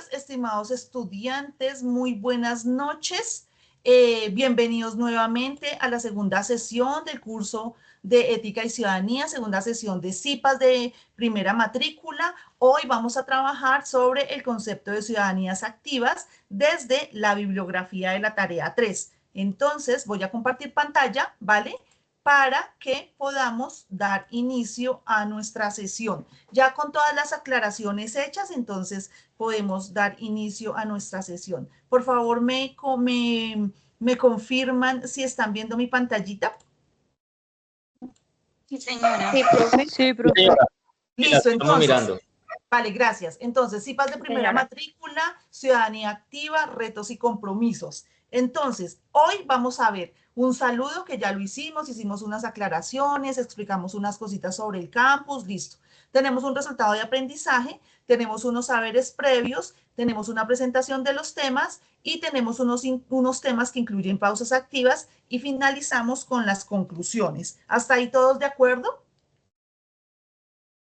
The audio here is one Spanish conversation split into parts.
Entonces, estimados estudiantes, muy buenas noches. Bienvenidos nuevamente a la segunda sesión del curso de Ética y Ciudadanía, segunda sesión de CIPAS de primera matrícula. Hoy vamos a trabajar sobre el concepto de ciudadanías activas desde la bibliografía de la tarea 3. Entonces, voy a compartir pantalla, ¿vale? Para que podamos dar inicio a nuestra sesión. Ya con todas las aclaraciones hechas, entonces podemos dar inicio a nuestra sesión. Por favor, me confirman si están viendo mi pantallita. Sí, señora. Sí, profe. Sí, profe. Señora, Listo, estamos entonces. mirando. Vale, gracias. Entonces, CIPAS de primera Señora. matrícula, ciudadanía activa, retos y compromisos. Entonces, hoy vamos a ver un saludo que ya lo hicimos unas aclaraciones, explicamos unas cositas sobre el campus, listo. Tenemos un resultado de aprendizaje, tenemos unos saberes previos, tenemos una presentación de los temas y tenemos unos temas que incluyen pausas activas y finalizamos con las conclusiones. ¿Hasta ahí todos de acuerdo?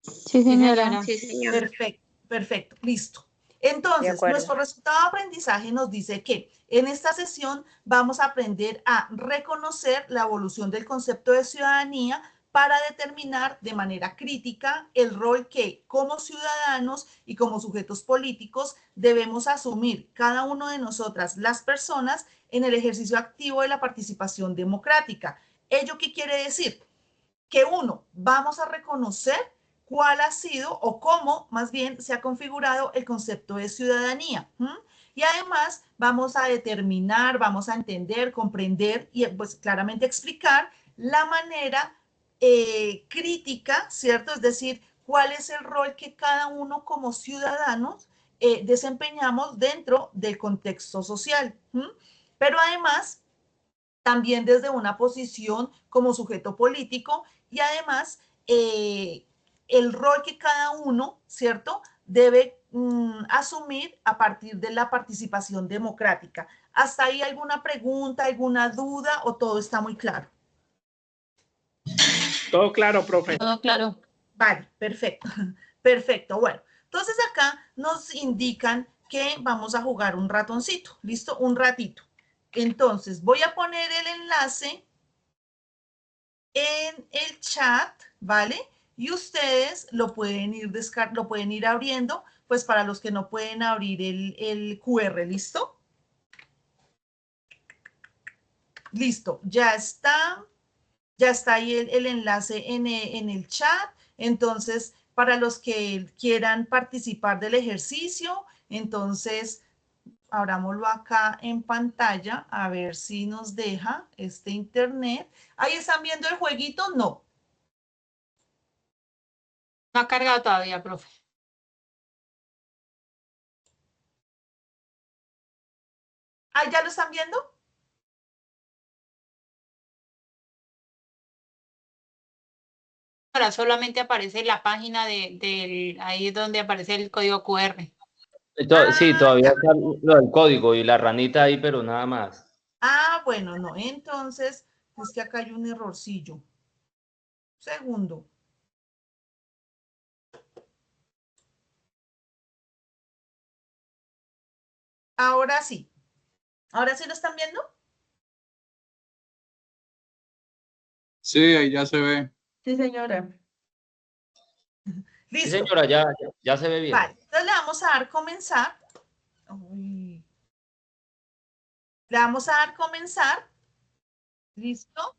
Sí, señora. Sí, señor. Perfecto, perfecto, listo. Entonces, nuestro resultado de aprendizaje nos dice que en esta sesión vamos a aprender a reconocer la evolución del concepto de ciudadanía para determinar de manera crítica el rol que como ciudadanos y como sujetos políticos debemos asumir cada uno de nosotras, las personas, en el ejercicio activo de la participación democrática. ¿Ello qué quiere decir? Que uno, vamos a reconocer cuál ha sido o cómo más bien se ha configurado el concepto de ciudadanía. Y además vamos a determinar, vamos a entender, comprender y pues claramente explicar la manera crítica, ¿cierto? Es decir, cuál es el rol que cada uno como ciudadanos desempeñamos dentro del contexto social. Pero además, también desde una posición como sujeto político y además el rol que cada uno, ¿cierto?, debe asumir a partir de la participación democrática. ¿Hasta ahí alguna pregunta, alguna duda o todo está muy claro? Todo claro, profe. Todo claro. Vale, perfecto. Perfecto, bueno. Entonces acá nos indican que vamos a jugar un ratoncito, ¿listo? Un ratito. Entonces voy a poner el enlace en el chat, ¿vale? Y ustedes lo pueden ir abriendo, pues para los que no pueden abrir el QR, ¿listo? Listo, ya está ahí el enlace en el chat. Entonces, para los que quieran participar del ejercicio, entonces, abrámoslo acá en pantalla, a ver si nos deja este internet. ¿Ahí están viendo el jueguito? No. No ha cargado todavía, profe. ¿Ah, ya lo están viendo? Ahora solamente aparece la página ahí donde aparece el código QR. Sí, todavía está lo del código y la ranita ahí, pero nada más. Ah, bueno, no. Entonces, es que acá hay un errorcillo. Segundo. Ahora sí. ¿Ahora sí lo están viendo? Sí, ahí ya se ve. Sí, señora. Listo. Sí, señora, ya se ve bien. Vale, entonces le vamos a dar comenzar. Uy. Le vamos a dar comenzar. ¿Listo?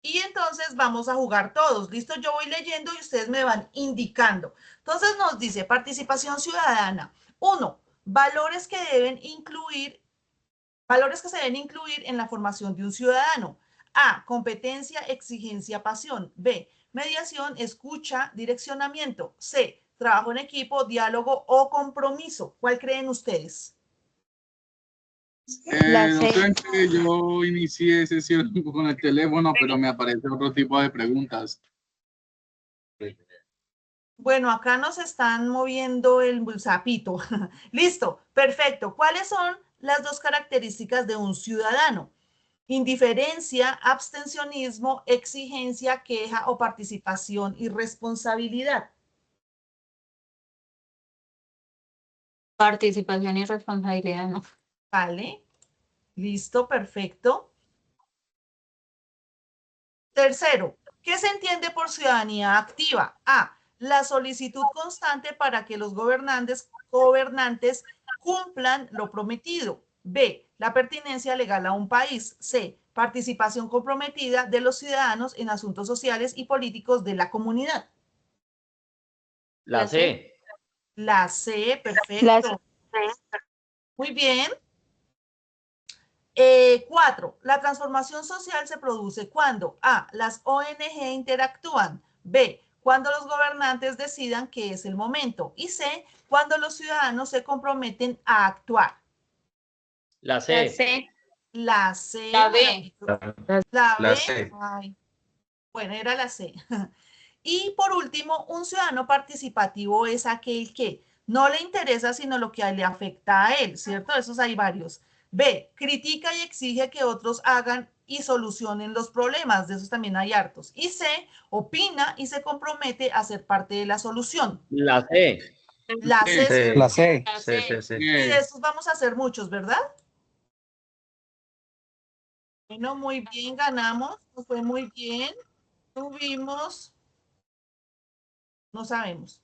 Y entonces vamos a jugar todos. ¿Listo? Yo voy leyendo y ustedes me van indicando. Entonces nos dice participación ciudadana. 1. Valores que se deben incluir en la formación de un ciudadano. A. Competencia, exigencia, pasión. B. Mediación, escucha, direccionamiento. C. Trabajo en equipo, diálogo o compromiso. ¿Cuál creen ustedes? No creo que yo inicié sesión con el teléfono, pero me aparece otro tipo de preguntas. Bueno, acá nos están moviendo el sapito. Listo, perfecto. ¿Cuáles son las dos características de un ciudadano? Indiferencia, abstencionismo, exigencia, queja o participación y responsabilidad. Participación y responsabilidad, ¿no? Vale, listo, perfecto. Tercero, ¿qué se entiende por ciudadanía activa? A, la solicitud constante para que los gobernantes cumplan lo prometido. B, la pertinencia legal a un país. C, participación comprometida de los ciudadanos en asuntos sociales y políticos de la comunidad. La C. La C, perfecto. La C. Muy bien. 4. La transformación social se produce cuando A. Las ONG interactúan. B. Cuando los gobernantes decidan que es el momento. Y C. Cuando los ciudadanos se comprometen a actuar. La La C. C. La C. La B. La B. La C. Ay, bueno, era la C. Y por último, un ciudadano participativo es aquel que no le interesa sino lo que le afecta a él, ¿cierto? Esos hay varios. B, critica y exige que otros hagan y solucionen los problemas, de esos también hay hartos. Y C, opina y se compromete a ser parte de la solución. La C. La C, Sí. La C. La Sí, C. sí, sí. y de estos vamos a hacer muchos, ¿verdad? Bueno, muy bien, ganamos, nos fue muy bien. Tuvimos, no sabemos.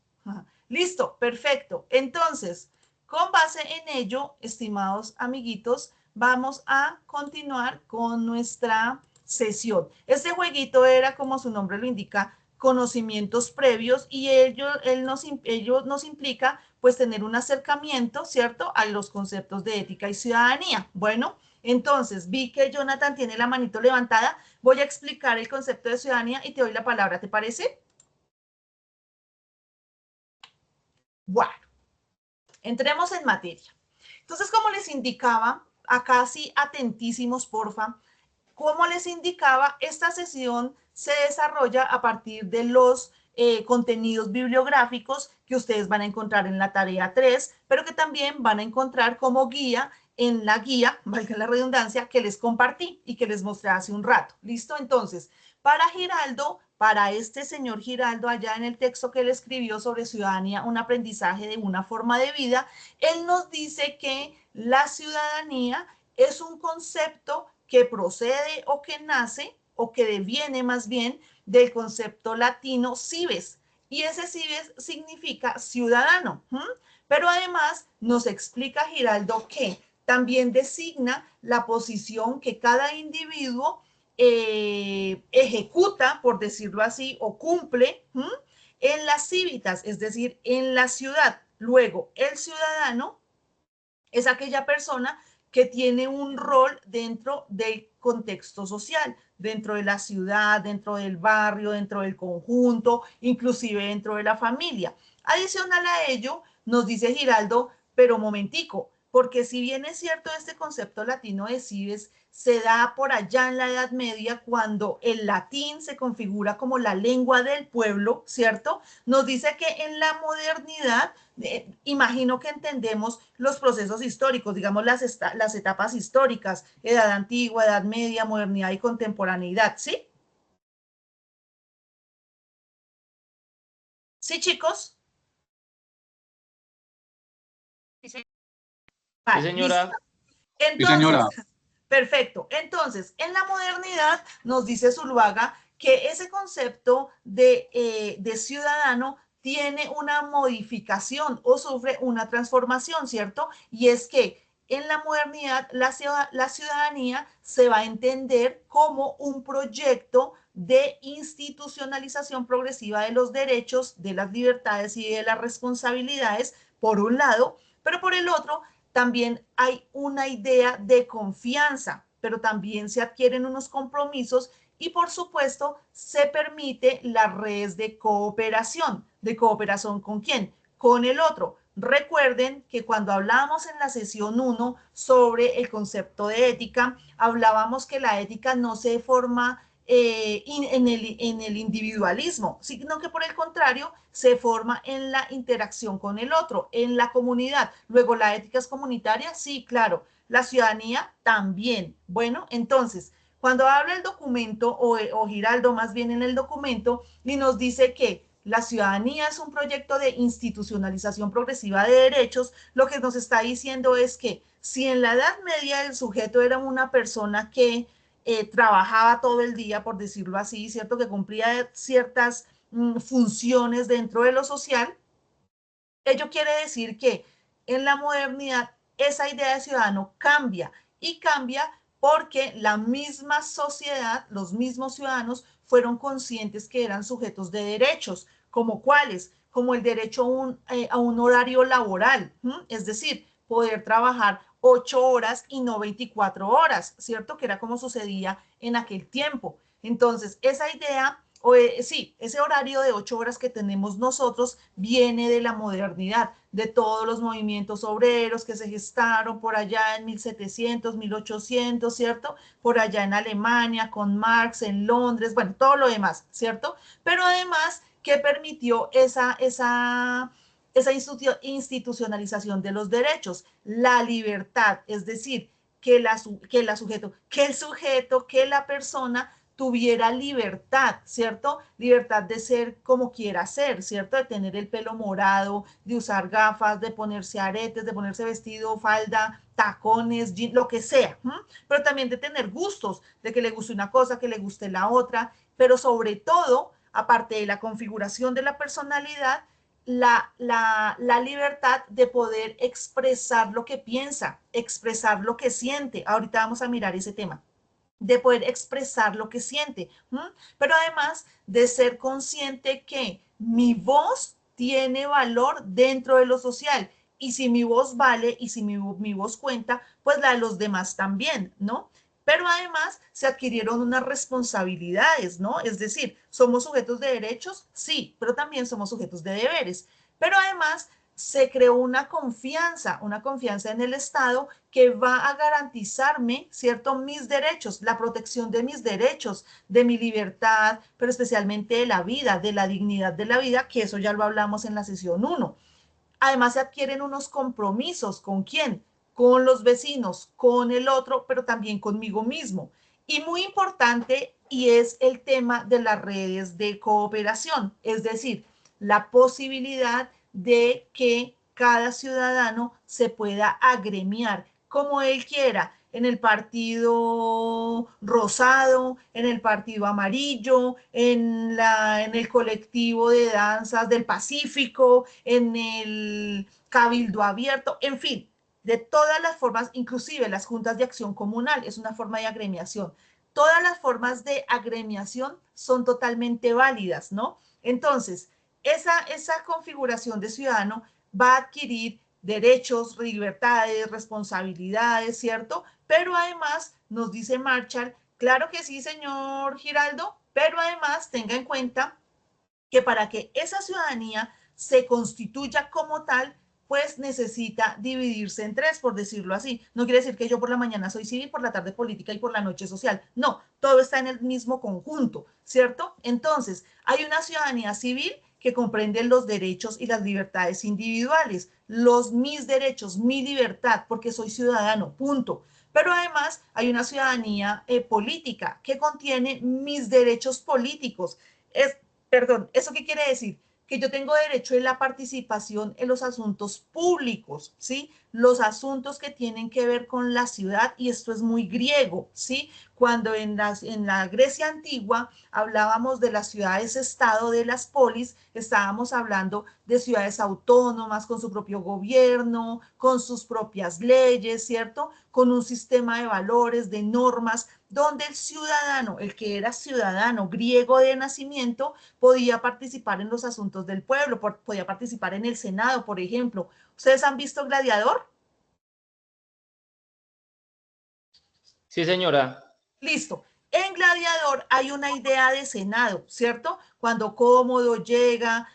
Listo, perfecto. Entonces, con base en ello, estimados amiguitos, vamos a continuar con nuestra sesión. Este jueguito era, como su nombre lo indica, conocimientos previos y ello nos implica pues tener un acercamiento, ¿cierto?, a los conceptos de ética y ciudadanía. Bueno, entonces vi que Jonathan tiene la manito levantada. Voy a explicar el concepto de ciudadanía y te doy la palabra, ¿te parece? Bueno, entremos en materia. Entonces, como les indicaba, acá sí atentísimos, porfa, como les indicaba, esta sesión se desarrolla a partir de los contenidos bibliográficos que ustedes van a encontrar en la tarea 3, pero que también van a encontrar como guía en la guía, valga la redundancia, que les compartí y que les mostré hace un rato. ¿Listo? Entonces, para Giraldo, para este señor Giraldo, allá en el texto que él escribió sobre ciudadanía, un aprendizaje de una forma de vida, él nos dice que la ciudadanía es un concepto que procede o que nace o que deviene más bien del concepto latino cives. Y ese cives significa ciudadano. Pero además nos explica Giraldo que también designa la posición que cada individuo ejecuta, por decirlo así, o cumple en las cívitas, es decir, en la ciudad. Luego, el ciudadano es aquella persona que tiene un rol dentro del contexto social, dentro de la ciudad, dentro del barrio, dentro del conjunto, inclusive dentro de la familia. Adicional a ello, nos dice Giraldo, pero momentico, porque si bien es cierto este concepto latino de cives se da por allá en la Edad Media cuando el latín se configura como la lengua del pueblo, ¿cierto? Nos dice que en la modernidad imagino que entendemos los procesos históricos, digamos las etapas históricas, edad antigua, edad media, modernidad y contemporaneidad, ¿sí? ¿Sí, chicos? Vale, Sí, señora. listo. Entonces, Sí, señora. perfecto. Entonces, en la modernidad nos dice Zuluaga que ese concepto de ciudadano tiene una modificación o sufre una transformación, ¿cierto? Y es que en la modernidad la ciudadanía se va a entender como un proyecto de institucionalización progresiva de los derechos, de las libertades y de las responsabilidades, por un lado, pero por el otro, también hay una idea de confianza, pero también se adquieren unos compromisos y por supuesto se permite las redes de cooperación. ¿De cooperación con quién? Con el otro. Recuerden que cuando hablábamos en la sesión 1 sobre el concepto de ética, hablábamos que la ética no se forma en el individualismo, sino que por el contrario se forma en la interacción con el otro, en la comunidad. Luego, ¿la ética es comunitaria? Sí, claro. La ciudadanía también. Bueno, entonces, cuando habla el documento, o Giraldo más bien en el documento, y nos dice que la ciudadanía es un proyecto de institucionalización progresiva de derechos, lo que nos está diciendo es que si en la Edad Media el sujeto era una persona que trabajaba todo el día, por decirlo así, ¿cierto? Que cumplía ciertas funciones dentro de lo social, ello quiere decir que en la modernidad esa idea de ciudadano cambia y cambia porque la misma sociedad, los mismos ciudadanos fueron conscientes que eran sujetos de derechos, como cuáles, como el derecho a un horario laboral, es decir, poder trabajar 8 horas y no 24 horas, ¿cierto? Que era como sucedía en aquel tiempo. Entonces, esa idea sí, ese horario de 8 horas que tenemos nosotros viene de la modernidad, de todos los movimientos obreros que se gestaron por allá en 1700, 1800, ¿cierto? Por allá en Alemania, con Marx, en Londres, bueno, todo lo demás, ¿cierto? Pero además, ¿qué permitió esa institucionalización de los derechos? La libertad, es decir, que el sujeto, que la persona tuviera libertad, ¿cierto? Libertad de ser como quiera ser, ¿cierto? De tener el pelo morado, de usar gafas, de ponerse aretes, de ponerse vestido, falda, tacones, jean, lo que sea, pero también de tener gustos, de que le guste una cosa, que le guste la otra, pero sobre todo, aparte de la configuración de la personalidad, la libertad de poder expresar lo que piensa, expresar lo que siente. Ahorita vamos a mirar ese tema de poder expresar lo que siente, pero además de ser consciente que mi voz tiene valor dentro de lo social, y si mi voz vale y si mi voz cuenta, pues la de los demás también, ¿no? Pero además se adquirieron unas responsabilidades, ¿no? Es decir, ¿somos sujetos de derechos? Sí, pero también somos sujetos de deberes. Pero además se creó una confianza en el Estado que va a garantizarme, ¿cierto?, mis derechos, la protección de mis derechos, de mi libertad, pero especialmente de la vida, de la dignidad de la vida, que eso ya lo hablamos en la sesión 1. Además se adquieren unos compromisos, ¿con quién? Con los vecinos, con el otro, pero también conmigo mismo. Y muy importante, y es el tema de las redes de cooperación, es decir, la posibilidad de que cada ciudadano se pueda agremiar como él quiera, en el partido rosado, en el partido amarillo, en el colectivo de danzas del Pacífico, en el cabildo abierto, en fin, de todas las formas, inclusive las juntas de acción comunal, es una forma de agremiación. Todas las formas de agremiación son totalmente válidas, ¿no? Entonces, esa configuración de ciudadano va a adquirir derechos, libertades, responsabilidades, ¿cierto? Pero además, nos dice Marshall, claro que sí, señor Giraldo, pero además tenga en cuenta que para que esa ciudadanía se constituya como tal, pues necesita dividirse en tres, por decirlo así. No quiere decir que yo por la mañana soy civil, por la tarde política y por la noche social. No, todo está en el mismo conjunto, ¿cierto? Entonces, hay una ciudadanía civil que comprende los derechos y las libertades individuales, mis derechos, mi libertad, porque soy ciudadano, punto. Pero además hay una ciudadanía política que contiene mis derechos políticos. Perdón, ¿eso qué quiere decir? Que yo tengo derecho a la participación en los asuntos públicos, ¿sí? Los asuntos que tienen que ver con la ciudad, y esto es muy griego, ¿sí? Cuando en la Grecia antigua hablábamos de las ciudades-estado, de las polis, estábamos hablando de ciudades autónomas con su propio gobierno, con sus propias leyes, ¿cierto? Con un sistema de valores, de normas, donde el ciudadano, el que era ciudadano griego de nacimiento, podía participar en los asuntos del pueblo, podía participar en el Senado, por ejemplo. ¿Ustedes han visto Gladiador? Sí, señora. Listo. En Gladiador hay una idea de Senado, ¿cierto? Cuando Cómodo llega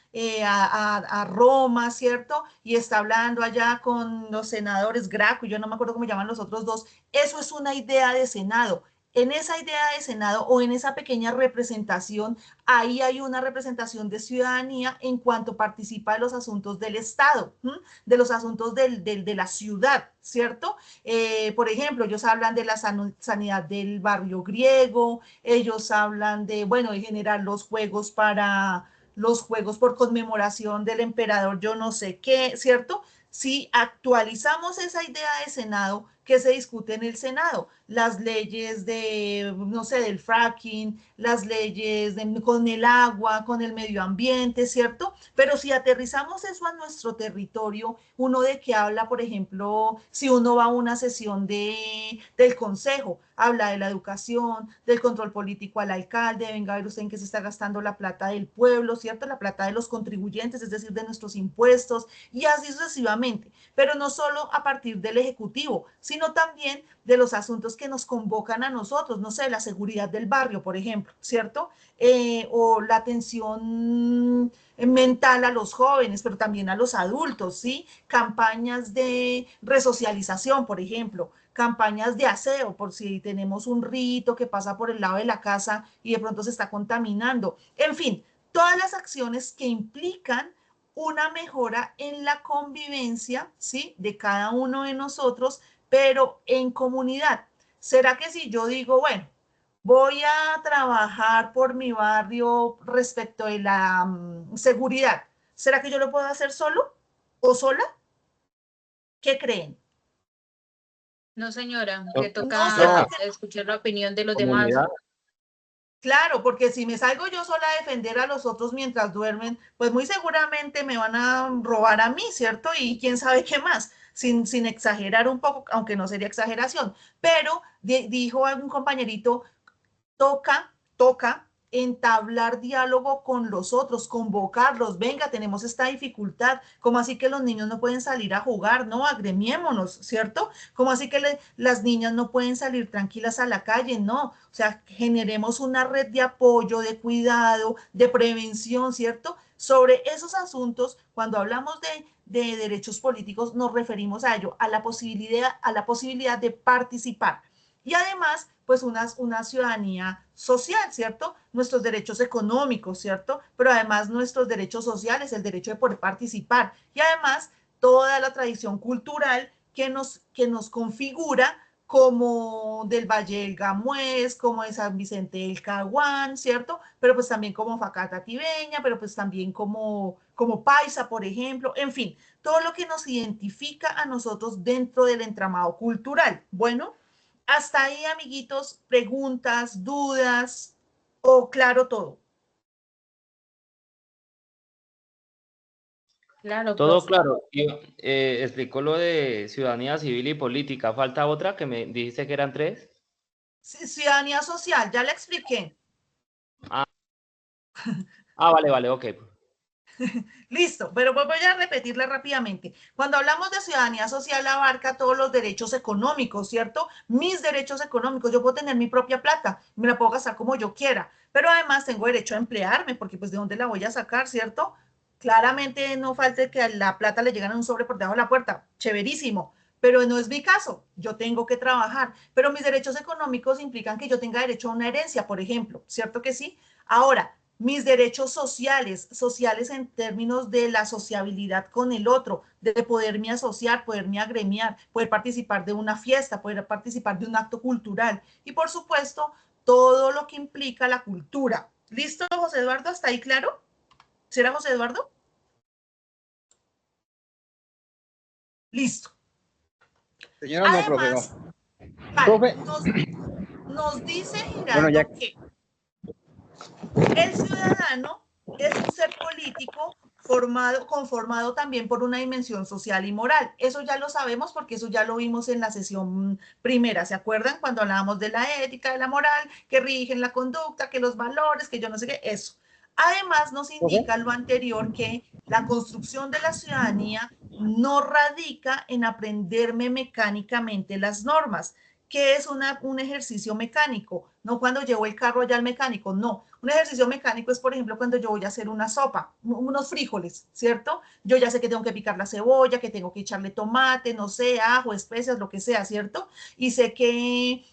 a Roma, ¿cierto? Y está hablando allá con los senadores Graco, yo no me acuerdo cómo llaman los otros dos. Eso es una idea de Senado. En esa idea de Senado o en esa pequeña representación, ahí hay una representación de ciudadanía en cuanto participa de los asuntos del Estado, de los asuntos de la ciudad, ¿cierto? Por ejemplo, ellos hablan de la sanidad del barrio griego, ellos hablan de, bueno, de generar los juegos los juegos por conmemoración del emperador, yo no sé qué, ¿cierto? Si actualizamos esa idea de Senado, que se discute en el Senado, las leyes de, no sé, del fracking, las leyes con el agua, con el medio ambiente, ¿cierto? Pero si aterrizamos eso a nuestro territorio, uno de qué habla, por ejemplo, si uno va a una sesión del consejo, habla de la educación, del control político al alcalde, venga a ver usted en qué se está gastando la plata del pueblo, ¿cierto? La plata de los contribuyentes, es decir, de nuestros impuestos, y así sucesivamente. Pero no solo a partir del Ejecutivo, sino también de los asuntos que nos convocan a nosotros, no sé, la seguridad del barrio, por ejemplo, ¿cierto? O la atención mental a los jóvenes, pero también a los adultos, ¿sí? Campañas de resocialización, por ejemplo, campañas de aseo, por si tenemos un rito que pasa por el lado de la casa y de pronto se está contaminando. En fin, todas las acciones que implican una mejora en la convivencia, ¿sí? De cada uno de nosotros, pero en comunidad. ¿Será que si yo digo, bueno, voy a trabajar por mi barrio respecto de la seguridad, ¿será que yo lo puedo hacer solo o sola? ¿Qué creen? No, señora, No, le No sé toca por no, qué. escuchar la opinión de los demás. comunidad. Claro, porque si me salgo yo sola a defender a los otros mientras duermen, pues muy seguramente me van a robar a mí, ¿cierto? Y quién sabe qué más, sin exagerar un poco, aunque no sería exageración. Pero dijo algún compañerito, toca entablar diálogo con los otros, convocarlos, venga, tenemos esta dificultad, como así que los niños no pueden salir a jugar, no, agremiémonos, ¿cierto? Como así que las niñas no pueden salir tranquilas a la calle, no, o sea, generemos una red de apoyo, de cuidado, de prevención, ¿cierto? Sobre esos asuntos, cuando hablamos de derechos políticos, nos referimos a ello, a la posibilidad de participar. Y además, pues una ciudadanía social, ¿cierto? Nuestros derechos económicos, ¿cierto? Pero además nuestros derechos sociales, el derecho de poder participar. Y además toda la tradición cultural que nos configura como del Valle del Gamués, como de San Vicente del Caguán, ¿cierto? Pero pues también como Facata Tibeña, pero pues también como Paisa, por ejemplo, en fin, todo lo que nos identifica a nosotros dentro del entramado cultural. Bueno, hasta ahí, amiguitos, preguntas, dudas o claro todo. Claro, Todo profe. claro. Y, explicó lo de ciudadanía civil y política. Falta otra que me dijiste que eran tres. Ciudadanía social, ya le expliqué. Ah, vale, vale, ok. Listo, pero voy a repetirle rápidamente. Cuando hablamos de ciudadanía social, abarca todos los derechos económicos, ¿cierto? Mis derechos económicos, yo puedo tener mi propia plata, me la puedo gastar como yo quiera, pero además tengo derecho a emplearme, porque pues de dónde la voy a sacar, ¿cierto? Claramente no falte que a la plata le llegan a un sobre por debajo de la puerta, chéverísimo, pero no es mi caso, yo tengo que trabajar, pero mis derechos económicos implican que yo tenga derecho a una herencia, por ejemplo, ¿cierto que sí? Ahora, mis derechos sociales, sociales en términos de la sociabilidad con el otro, de poderme asociar, poderme agremiar, poder participar de una fiesta, poder participar de un acto cultural y por supuesto todo lo que implica la cultura. ¿Listo, José Eduardo? ¿Hasta ahí claro? ¿Será José Eduardo? Listo. Señora, no, profe, no. Además, vale, Profe, nos dice bueno, ya, Giraldo que el ciudadano es un ser político conformado también por una dimensión social y moral. Eso ya lo sabemos porque eso ya lo vimos en la sesión primera. ¿Se acuerdan cuando hablábamos de la ética, de la moral, que rigen la conducta, que los valores, que yo no sé qué? Eso. Además, nos profe. indica lo anterior que la construcción de la ciudadanía no radica en aprenderme mecánicamente las normas, que es un ejercicio mecánico, no cuando llevo el carro allá al mecánico, no. Un ejercicio mecánico es, por ejemplo, cuando yo voy a hacer una sopa, unos frijoles, ¿cierto? Yo ya sé que tengo que picar la cebolla, que tengo que echarle tomate, no sé, ajo, especias, lo que sea, ¿cierto? Y sé que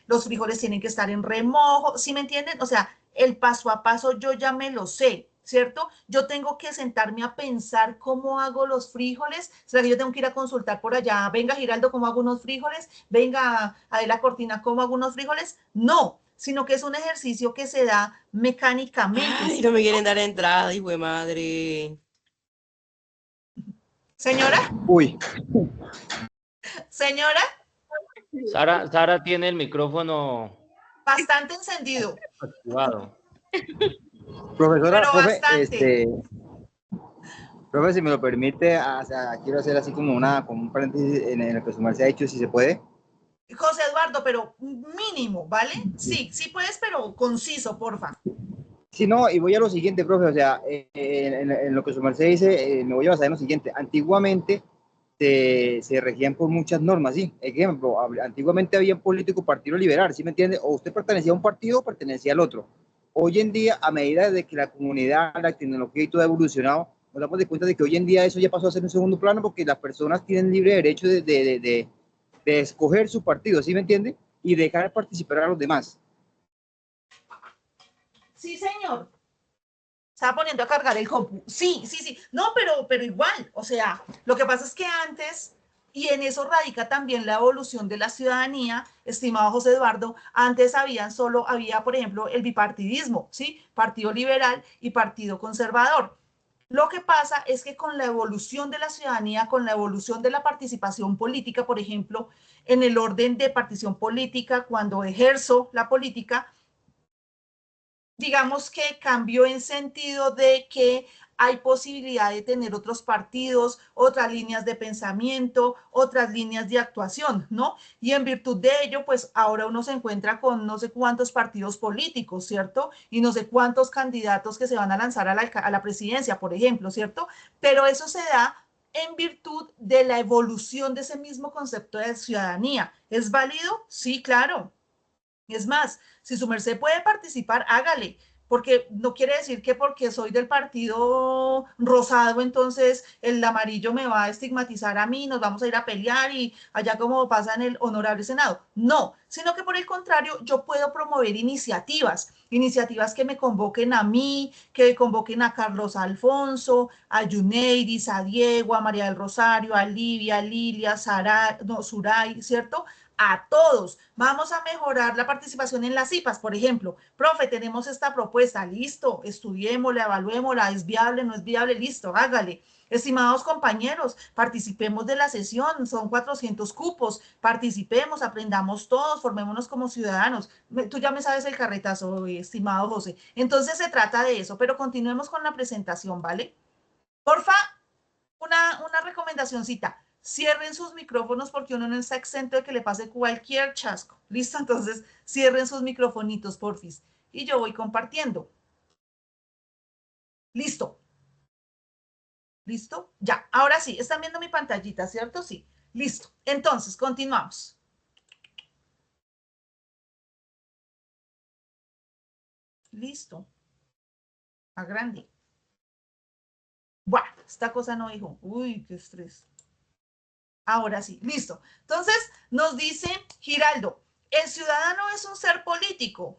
los frijoles tienen que estar en remojo, ¿sí me entienden? O sea, el paso a paso yo ya me lo sé, ¿cierto? Yo tengo que sentarme a pensar cómo hago los frijoles. ¿Será que yo tengo que ir a consultar por allá? Venga, Giraldo, ¿cómo hago unos frijoles? Venga, Adela Cortina, ¿cómo hago unos frijoles? No, sino que es un ejercicio que se da mecánicamente. Ay, no me quieren dar entrada, hijo de madre. ¿Señora? Uy. ¿Señora? Sara tiene el micrófono Bastante encendido. activado. Profesora, Pero profe, bastante. profe, si me lo permite, quiero hacer así como un paréntesis en el que su merced ha dicho, si se puede. José Eduardo, pero mínimo, ¿vale? Sí, sí puedes, pero conciso, porfa. Sí, no, y voy a lo siguiente, profe, o sea, en lo que su merced dice, me voy a basar en lo siguiente. Antiguamente se regían por muchas normas, ¿sí? Ejemplo, antiguamente había un político partido liberal, ¿sí me entiende? O usted pertenecía a un partido o pertenecía al otro. Hoy en día, a medida de que la comunidad, la tecnología y todo ha evolucionado, nos damos de cuenta de que hoy en día eso ya pasó a ser un segundo plano porque las personas tienen libre derecho de escoger su partido, ¿sí me entiende? Y dejar participar a los demás. Sí, señor. Estaba poniendo a cargar el compu. Sí, sí, sí. No, pero igual. O sea, lo que pasa es que antes, y en eso radica también la evolución de la ciudadanía, estimado José Eduardo, antes había, por ejemplo, el bipartidismo, ¿sí? Partido liberal y partido conservador. Lo que pasa es que con la evolución de la ciudadanía, con la evolución de la participación política, por ejemplo, en el orden de participación política, cuando ejerzo la política, digamos que cambió en sentido de que hay posibilidad de tener otros partidos, otras líneas de pensamiento, otras líneas de actuación, ¿no? Y en virtud de ello, pues ahora uno se encuentra con no sé cuántos partidos políticos, ¿cierto? Y no sé cuántos candidatos que se van a lanzar a la presidencia, por ejemplo, ¿cierto? Pero eso se da en virtud de la evolución de ese mismo concepto de ciudadanía. ¿Es válido? Sí, claro. Es más, si su merced puede participar, hágale, porque no quiere decir que porque soy del partido rosado, entonces el amarillo me va a estigmatizar a mí, nos vamos a ir a pelear y allá como pasa en el honorable Senado. No, sino que por el contrario, yo puedo promover iniciativas que me convoquen a mí, que convoquen a Carlos Alfonso, a Yuneidis, a Diego, a María del Rosario, a Livia, a Lilia, Sara, no, Suray, ¿cierto? A todos. Vamos a mejorar la participación en las IPAs, por ejemplo. Profe, tenemos esta propuesta, listo, estudiémosla, evaluémosla, es viable, no es viable, listo, hágale. Estimados compañeros, participemos de la sesión, son 400 cupos, participemos, aprendamos todos, formémonos como ciudadanos. Tú ya me sabes el carretazo, estimado José. Entonces se trata de eso, pero continuemos con la presentación, ¿vale? Porfa, una recomendacióncita. Cierren sus micrófonos porque uno no está exento de que le pase cualquier chasco. ¿Listo? Entonces, cierren sus microfonitos, porfis. Y yo voy compartiendo. ¿Listo? ¿Listo? Ya. Ahora sí, están viendo mi pantallita, ¿cierto? Sí. Listo. Entonces, continuamos. Listo. A grande. Bueno, esta cosa no dijo. Uy, qué estrés. Ahora sí, listo. Entonces, nos dice Giraldo, el ciudadano es un ser político,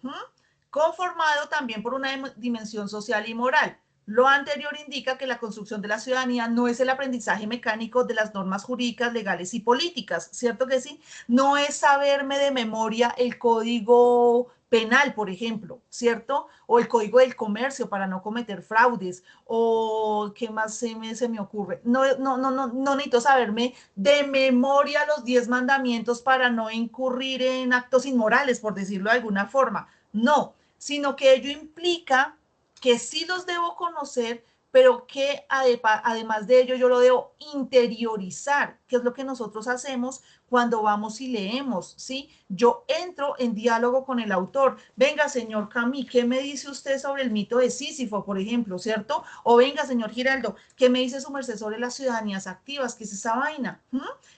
conformado también por una dimensión social y moral. Lo anterior indica que la construcción de la ciudadanía no es el aprendizaje mecánico de las normas jurídicas, legales y políticas, ¿cierto que sí? No es saberme de memoria el código penal, por ejemplo, ¿cierto? O el código del comercio para no cometer fraudes, o qué más se me ocurre. No necesito saberme de memoria los 10 mandamientos para no incurrir en actos inmorales, por decirlo de alguna forma. No, sino que ello implica que sí los debo conocer, pero que además de ello yo lo debo interiorizar, que es lo que nosotros hacemos cuando vamos y leemos, ¿sí? Yo entro en diálogo con el autor. Venga, señor Camus, ¿qué me dice usted sobre el mito de Sísifo, por ejemplo, cierto? O venga, señor Giraldo, ¿qué me dice su merced sobre las ciudadanías activas? ¿Qué es esa vaina?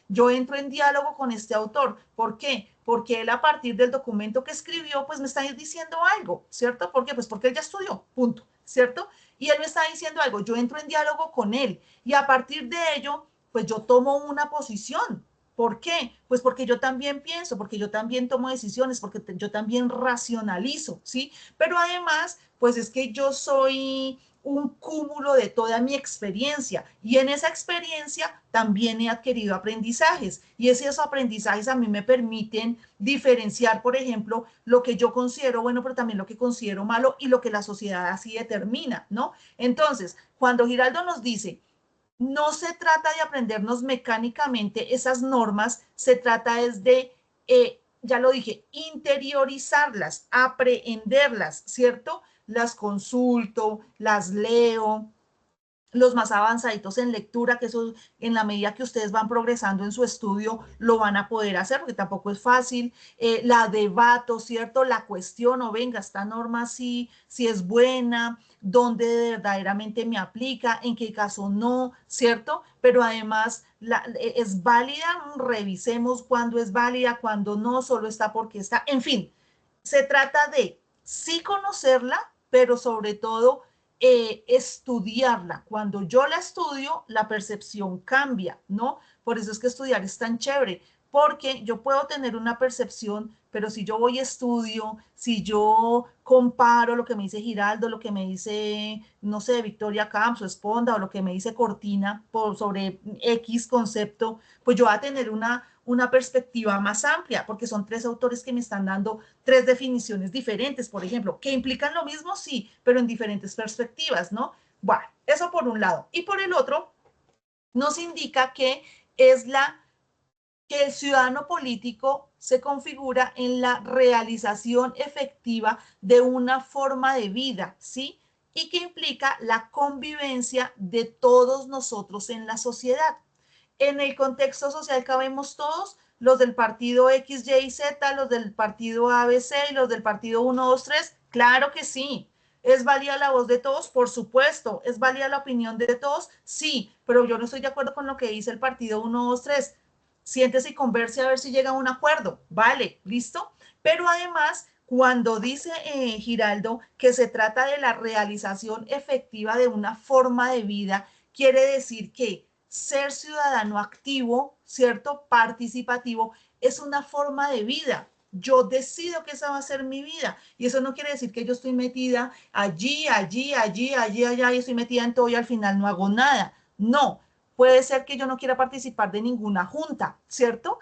Yo entro en diálogo con este autor. ¿Por qué? Porque él a partir del documento que escribió, pues me está diciendo algo, ¿cierto? ¿Por qué? Pues porque él ya estudió, punto, ¿cierto? Y él me está diciendo algo, yo entro en diálogo con él y a partir de ello, pues yo tomo una posición. ¿Por qué? Pues porque yo también pienso, porque yo también tomo decisiones, porque yo también racionalizo, ¿sí? Pero además, pues es que yo soy un cúmulo de toda mi experiencia y en esa experiencia también he adquirido aprendizajes y esos aprendizajes a mí me permiten diferenciar, por ejemplo, lo que yo considero bueno, pero también lo que considero malo y lo que la sociedad así determina, ¿no? Entonces, cuando Giraldo nos dice, no se trata de aprendernos mecánicamente esas normas, se trata es de, ya lo dije, interiorizarlas, aprehenderlas, ¿cierto? Las consulto, las leo, los más avanzaditos en lectura, que eso en la medida que ustedes van progresando en su estudio lo van a poder hacer, porque tampoco es fácil, la debato, ¿cierto? La cuestiono, venga, esta norma sí, sí es buena, dónde verdaderamente me aplica, en qué caso no, ¿cierto? Pero además es válida, revisemos cuándo es válida, cuándo no, solo está porque está, en fin, se trata de sí conocerla, pero sobre todo estudiarla. Cuando yo la estudio, la percepción cambia, ¿no? Por eso es que estudiar es tan chévere, porque yo puedo tener una percepción, pero si yo voy a estudio, si yo comparo lo que me dice Giraldo, lo que me dice, no sé, Victoria Camps o Esponda, o lo que me dice Cortina sobre X concepto, pues yo voy a tener una perspectiva más amplia, porque son tres autores que me están dando tres definiciones diferentes, por ejemplo, que implican lo mismo, sí, pero en diferentes perspectivas, ¿no? Bueno, eso por un lado. Y por el otro, nos indica que es que el ciudadano político se configura en la realización efectiva de una forma de vida, ¿sí? Y que implica la convivencia de todos nosotros en la sociedad. En el contexto social cabemos todos, los del partido X, Y y Z, los del partido ABC y los del partido 1, 2, 3, claro que sí. ¿Es válida la voz de todos? Por supuesto. ¿Es válida la opinión de todos? Sí, pero yo no estoy de acuerdo con lo que dice el partido 1, 2, 3. Siéntese y converse a ver si llega a un acuerdo. Vale, ¿listo? Pero además, cuando dice Giraldo que se trata de la realización efectiva de una forma de vida, quiere decir que ser ciudadano activo, ¿cierto? Participativo, es una forma de vida. Yo decido que esa va a ser mi vida. Y eso no quiere decir que yo estoy metida allí, allá, y estoy metida en todo y al final no hago nada. No, puede ser que yo no quiera participar de ninguna junta, ¿cierto?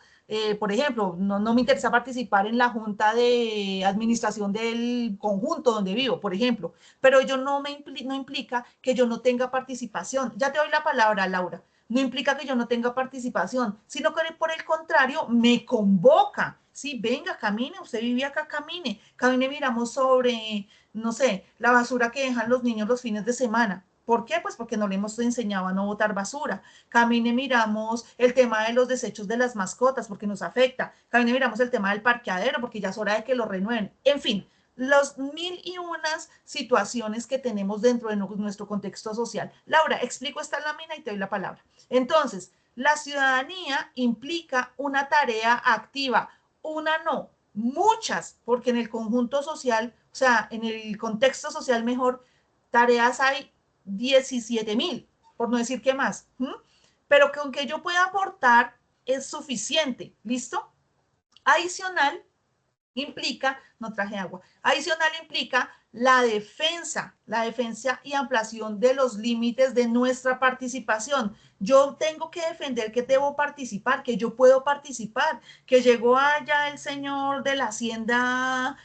Por ejemplo, no me interesa participar en la junta de administración del conjunto donde vivo, por ejemplo, pero ello no implica que yo no tenga participación. Ya te doy la palabra, Laura. No implica que yo no tenga participación, sino que por el contrario me convoca. Sí, venga, camine, usted vive acá, camine, miramos sobre, no sé, la basura que dejan los niños los fines de semana. ¿Por qué? Pues porque no le hemos enseñado a no botar basura. Camine, miramos el tema de los desechos de las mascotas porque nos afecta. Camine, miramos el tema del parqueadero porque ya es hora de que lo renueven. En fin, los mil y unas situaciones que tenemos dentro de nuestro contexto social. Laura, explico esta lámina y te doy la palabra. Entonces, la ciudadanía implica una tarea activa, una no, muchas, porque en el conjunto social, o sea, en el contexto social mejor, tareas hay 17,000, por no decir qué más. Pero que aunque yo pueda aportar es suficiente, ¿listo? Adicional, implica, no traje agua, adicional implica la defensa y ampliación de los límites de nuestra participación. Yo tengo que defender que debo participar, que yo puedo participar, que llegó allá el señor de la hacienda,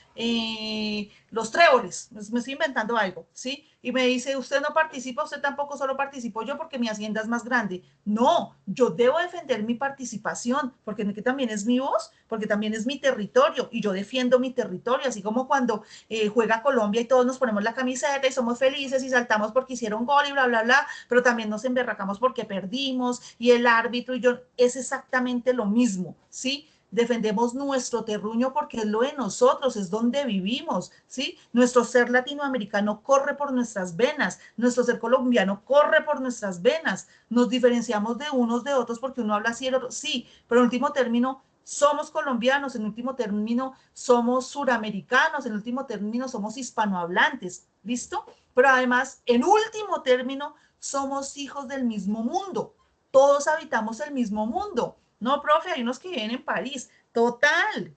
los Tréboles, me estoy inventando algo, ¿sí? Y me dice, usted no participa, usted tampoco, solo participo yo porque mi hacienda es más grande. No, yo debo defender mi participación, porque también es mi voz, porque también es mi territorio, y yo defiendo mi territorio, así como cuando juega Colombia y todos nos ponemos la camiseta y somos felices y saltamos porque hicieron gol y bla, bla, bla, pero también nos emberracamos porque perdimos y el árbitro y yo, es exactamente lo mismo, ¿sí? Defendemos nuestro terruño porque es lo de nosotros, es donde vivimos, ¿sí? Nuestro ser latinoamericano corre por nuestras venas, nuestro ser colombiano corre por nuestras venas, nos diferenciamos de unos de otros porque uno habla así, el otro sí, pero en último término somos colombianos, en último término somos suramericanos, en último término somos hispanohablantes, ¿listo? Pero además, en último término, somos hijos del mismo mundo, todos habitamos el mismo mundo. No, profe, hay unos que viven en París, total,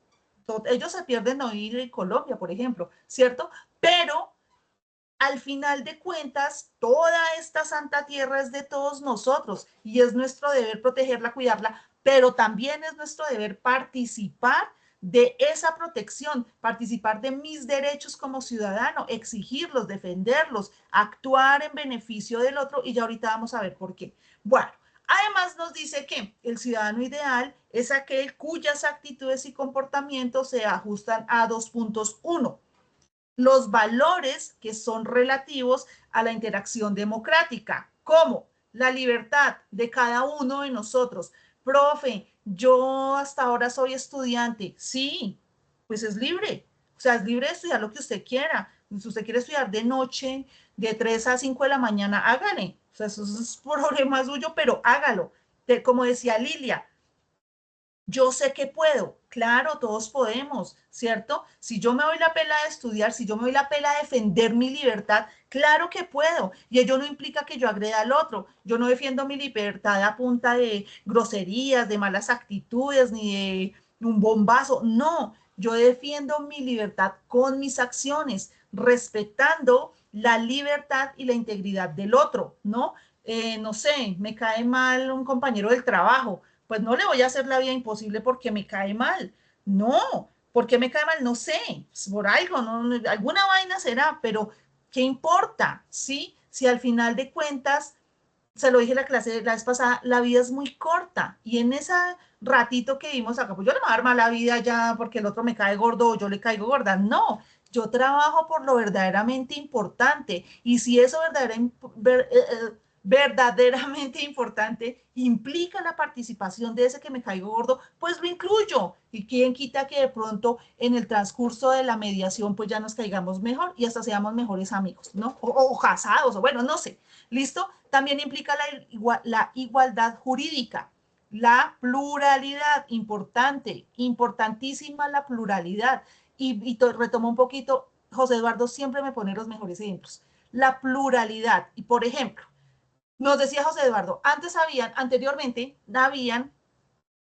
ellos se pierden no ir en Colombia, por ejemplo, ¿cierto? Pero al final de cuentas, toda esta santa tierra es de todos nosotros y es nuestro deber protegerla, cuidarla, pero también es nuestro deber participar de esa protección, participar de mis derechos como ciudadano, exigirlos, defenderlos, actuar en beneficio del otro, y ya ahorita vamos a ver por qué. Bueno, además nos dice que el ciudadano ideal es aquel cuyas actitudes y comportamientos se ajustan a 2.1. Los valores que son relativos a la interacción democrática, como la libertad de cada uno de nosotros. Profe, yo hasta ahora soy estudiante. Sí, pues es libre. O sea, es libre de estudiar lo que usted quiera. Si usted quiere estudiar de noche, de 3 a 5 de la mañana, hágale. O sea, eso es problema suyo, pero hágalo. Como decía Lilia, yo sé que puedo, claro, todos podemos, ¿cierto? Si yo me doy la pela de estudiar, si yo me doy la pela de defender mi libertad, claro que puedo. Y ello no implica que yo agreda al otro. Yo no defiendo mi libertad a punta de groserías, de malas actitudes, ni de un bombazo. No, yo defiendo mi libertad con mis acciones, respetando la libertad y la integridad del otro, ¿no? No sé, me cae mal un compañero del trabajo, pues no le voy a hacer la vida imposible porque me cae mal. No, porque me cae mal, no sé, por algo, no, alguna vaina será, pero ¿qué importa? ¿Sí? Si al final de cuentas, se lo dije en la clase la vez pasada, la vida es muy corta y en ese ratito que vimos acá, pues yo no me voy a armar la vida ya porque el otro me cae gordo o yo le caigo gorda, no, yo trabajo por lo verdaderamente importante y si eso verdaderamente importante implica la participación de ese que me caigo gordo, pues lo incluyo. Y quién quita que de pronto en el transcurso de la mediación pues ya nos caigamos mejor y hasta seamos mejores amigos, ¿no? O casados, o bueno, no sé. ¿Listo? También implica la igualdad jurídica, la pluralidad, importante, importantísima la pluralidad. Y retomo un poquito, José Eduardo siempre me pone los mejores ejemplos. La pluralidad. Y por ejemplo, nos decía José Eduardo, anteriormente habían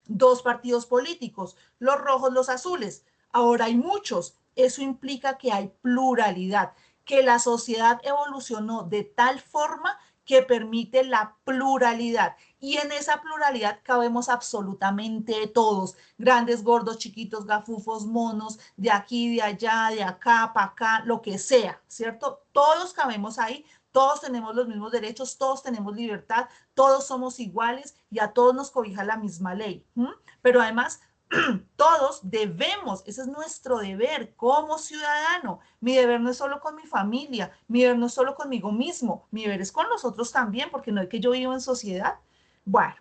dos partidos políticos, los rojos, los azules. Ahora hay muchos. Eso implica que hay pluralidad, que la sociedad evolucionó de tal forma que permite la pluralidad. Y en esa pluralidad cabemos absolutamente todos, grandes, gordos, chiquitos, gafufos, monos, de aquí, de allá, de acá, para acá, lo que sea, ¿cierto? Todos cabemos ahí, todos tenemos los mismos derechos, todos tenemos libertad, todos somos iguales y a todos nos cobija la misma ley. Pero además, todos debemos, ese es nuestro deber como ciudadano. Mi deber no es solo con mi familia, mi deber no es solo conmigo mismo, mi deber es con los otros también, porque no es que yo vivo en sociedad. Bueno,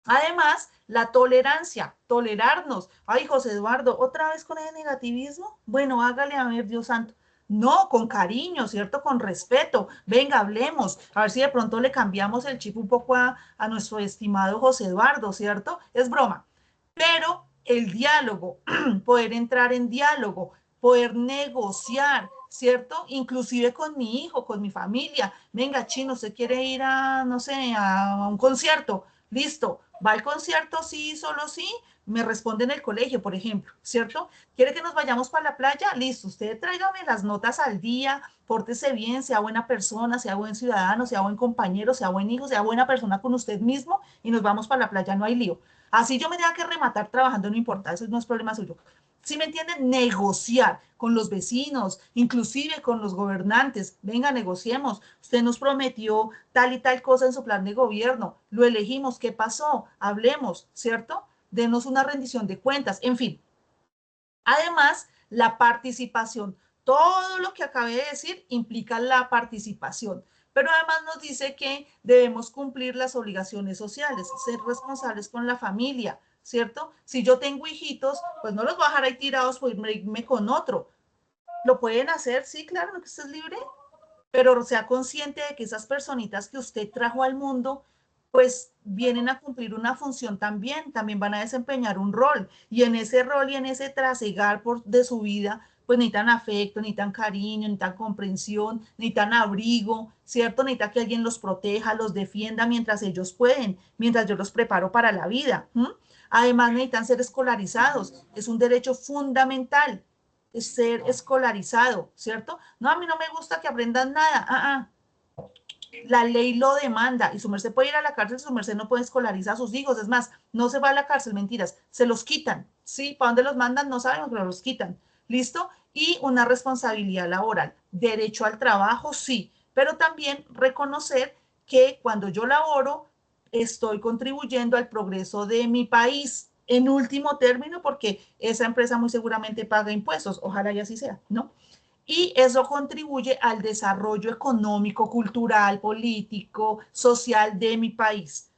además, la tolerancia, tolerarnos. Ay, José Eduardo, ¿otra vez con el negativismo? Bueno, hágale a ver, Dios santo. No, con cariño, ¿cierto? Con respeto. Venga, hablemos. A ver si de pronto le cambiamos el chip un poco a nuestro estimado José Eduardo, ¿cierto? Es broma. Pero el diálogo, poder entrar en diálogo, poder negociar, ¿cierto? Inclusive con mi hijo, con mi familia. Venga, chino, ¿usted quiere ir a, no sé, a un concierto? Listo. ¿Va al concierto sí, solo sí? Me responde en el colegio, por ejemplo, ¿cierto? ¿Quiere que nos vayamos para la playa? Listo, usted tráigame las notas al día, pórtese bien, sea buena persona, sea buen ciudadano, sea buen compañero, sea buen hijo, sea buena persona con usted mismo y nos vamos para la playa, no hay lío. Así yo me tenga que rematar trabajando, no importa, eso no es problema suyo. ¿Sí me entienden? Negociar con los vecinos, inclusive con los gobernantes. Venga, negociemos. Usted nos prometió tal y tal cosa en su plan de gobierno. Lo elegimos. ¿Qué pasó? Hablemos, ¿cierto? Denos una rendición de cuentas. En fin. Además, la participación. Todo lo que acabé de decir implica la participación. Pero además nos dice que debemos cumplir las obligaciones sociales, ser responsables con la familia, ¿cierto? Si yo tengo hijitos, pues no los voy a dejar ahí tirados por irme con otro. ¿Lo pueden hacer? Sí, claro, que usted es libre, pero sea consciente de que esas personitas que usted trajo al mundo, pues vienen a cumplir una función también, también van a desempeñar un rol, y en ese rol y en ese trasegar de su vida, pues necesitan afecto, necesitan cariño, necesitan comprensión, necesitan abrigo, ¿cierto? Necesitan que alguien los proteja, los defienda mientras ellos pueden, mientras yo los preparo para la vida. Además necesitan ser escolarizados, es un derecho fundamental. ser escolarizado, ¿cierto? No, a mí no me gusta que aprendan nada. La ley lo demanda y su merced puede ir a la cárcel, su merced no puede escolarizar a sus hijos. Es más, no se va a la cárcel, mentiras, se los quitan, ¿sí? ¿Para dónde los mandan? No sabemos, pero los quitan. ¿Listo? Y una responsabilidad laboral. Derecho al trabajo, sí, pero también reconocer que cuando yo laboro, estoy contribuyendo al progreso de mi país. En último término, porque esa empresa muy seguramente paga impuestos. Ojalá y así sea, ¿no? Y eso contribuye al desarrollo económico, cultural, político, social de mi país.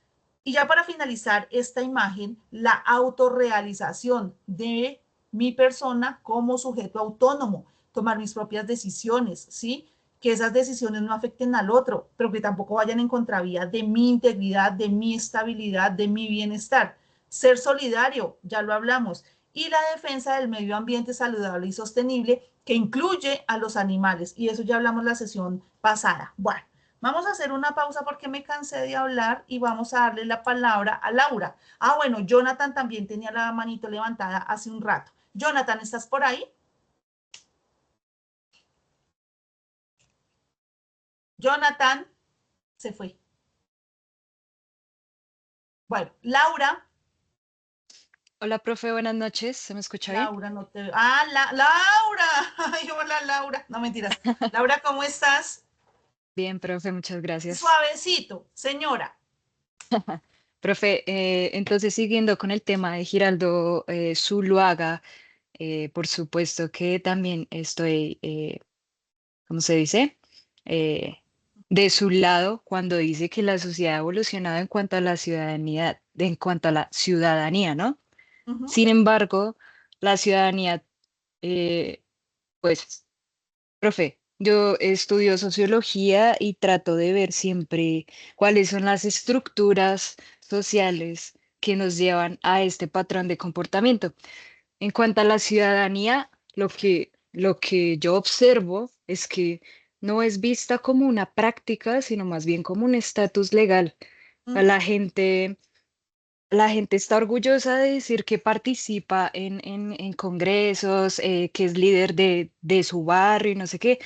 Y ya para finalizar esta imagen, la autorrealización de mi persona como sujeto autónomo, tomar mis propias decisiones, ¿sí? Que esas decisiones no afecten al otro, pero que tampoco vayan en contravía de mi integridad, de mi estabilidad, de mi bienestar. Ser solidario, ya lo hablamos, y la defensa del medio ambiente saludable y sostenible que incluye a los animales. Y eso ya hablamos la sesión pasada. Bueno, vamos a hacer una pausa porque me cansé de hablar y vamos a darle la palabra a Laura. Ah, bueno, Jonathan también tenía la manito levantada hace un rato. Jonathan, ¿estás por ahí? Jonathan se fue. Bueno, Laura. Hola, profe, buenas noches. ¿Se me escucha bien? Laura, no te veo. Ah, Laura. Ay, hola, Laura. No, mentiras. Laura, ¿cómo estás? Bien, profe, muchas gracias. Suavecito, señora. Profe, entonces siguiendo con el tema de Giraldo Zuluaga, por supuesto que también estoy, ¿cómo se dice? Eh, de su lado cuando dice que la sociedad ha evolucionado en cuanto a la ciudadanía, ¿no? Ujú. Sin embargo, la ciudadanía, eh, pues profe, yo estudio sociología y trato de ver siempre cuáles son las estructuras sociales que nos llevan a este patrón de comportamiento. En cuanto a la ciudadanía, lo que yo observo es que no es vista como una práctica, sino más bien como un estatus legal. A Ujú. la gente está orgullosa de decir que participa en congresos, que es líder de su barrio y no sé qué.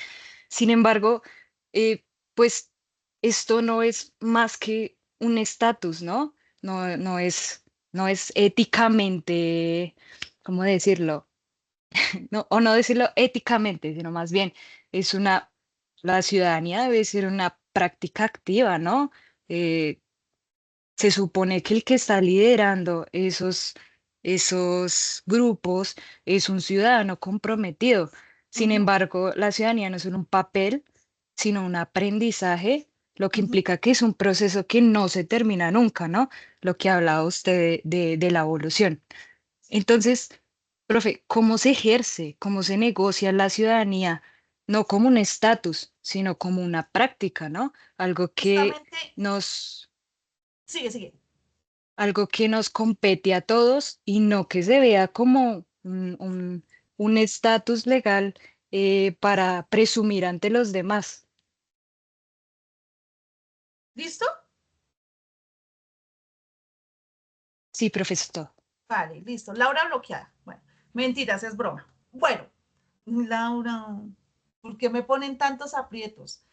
Sin embargo, pues esto no es más que un estatus, ¿no? No es éticamente, ¿cómo decirlo? No, o no decirlo éticamente, sino más bien la ciudadanía debe ser una práctica activa, ¿no? Eh, Se supone que el que está liderando esos grupos es un ciudadano comprometido. Sin Ujú. embargo, la ciudadanía no es solo un papel, sino un aprendizaje, lo que Ujú. implica que es un proceso que no se termina nunca, ¿no? Lo que hablaba usted de la evolución. Entonces, profe, ¿cómo se ejerce, cómo se negocia la ciudadanía? No como un estatus, sino como una práctica, ¿no? Algo que Justamente, nos sigue, sigue. algo que nos compete a todos y no que se vea como un estatus legal para presumir ante los demás. ¿Listo? Sí, profesor. Vale, listo. Laura bloqueada. Bueno, mentiras, es broma. Bueno, Laura, ¿por qué me ponen tantos aprietos?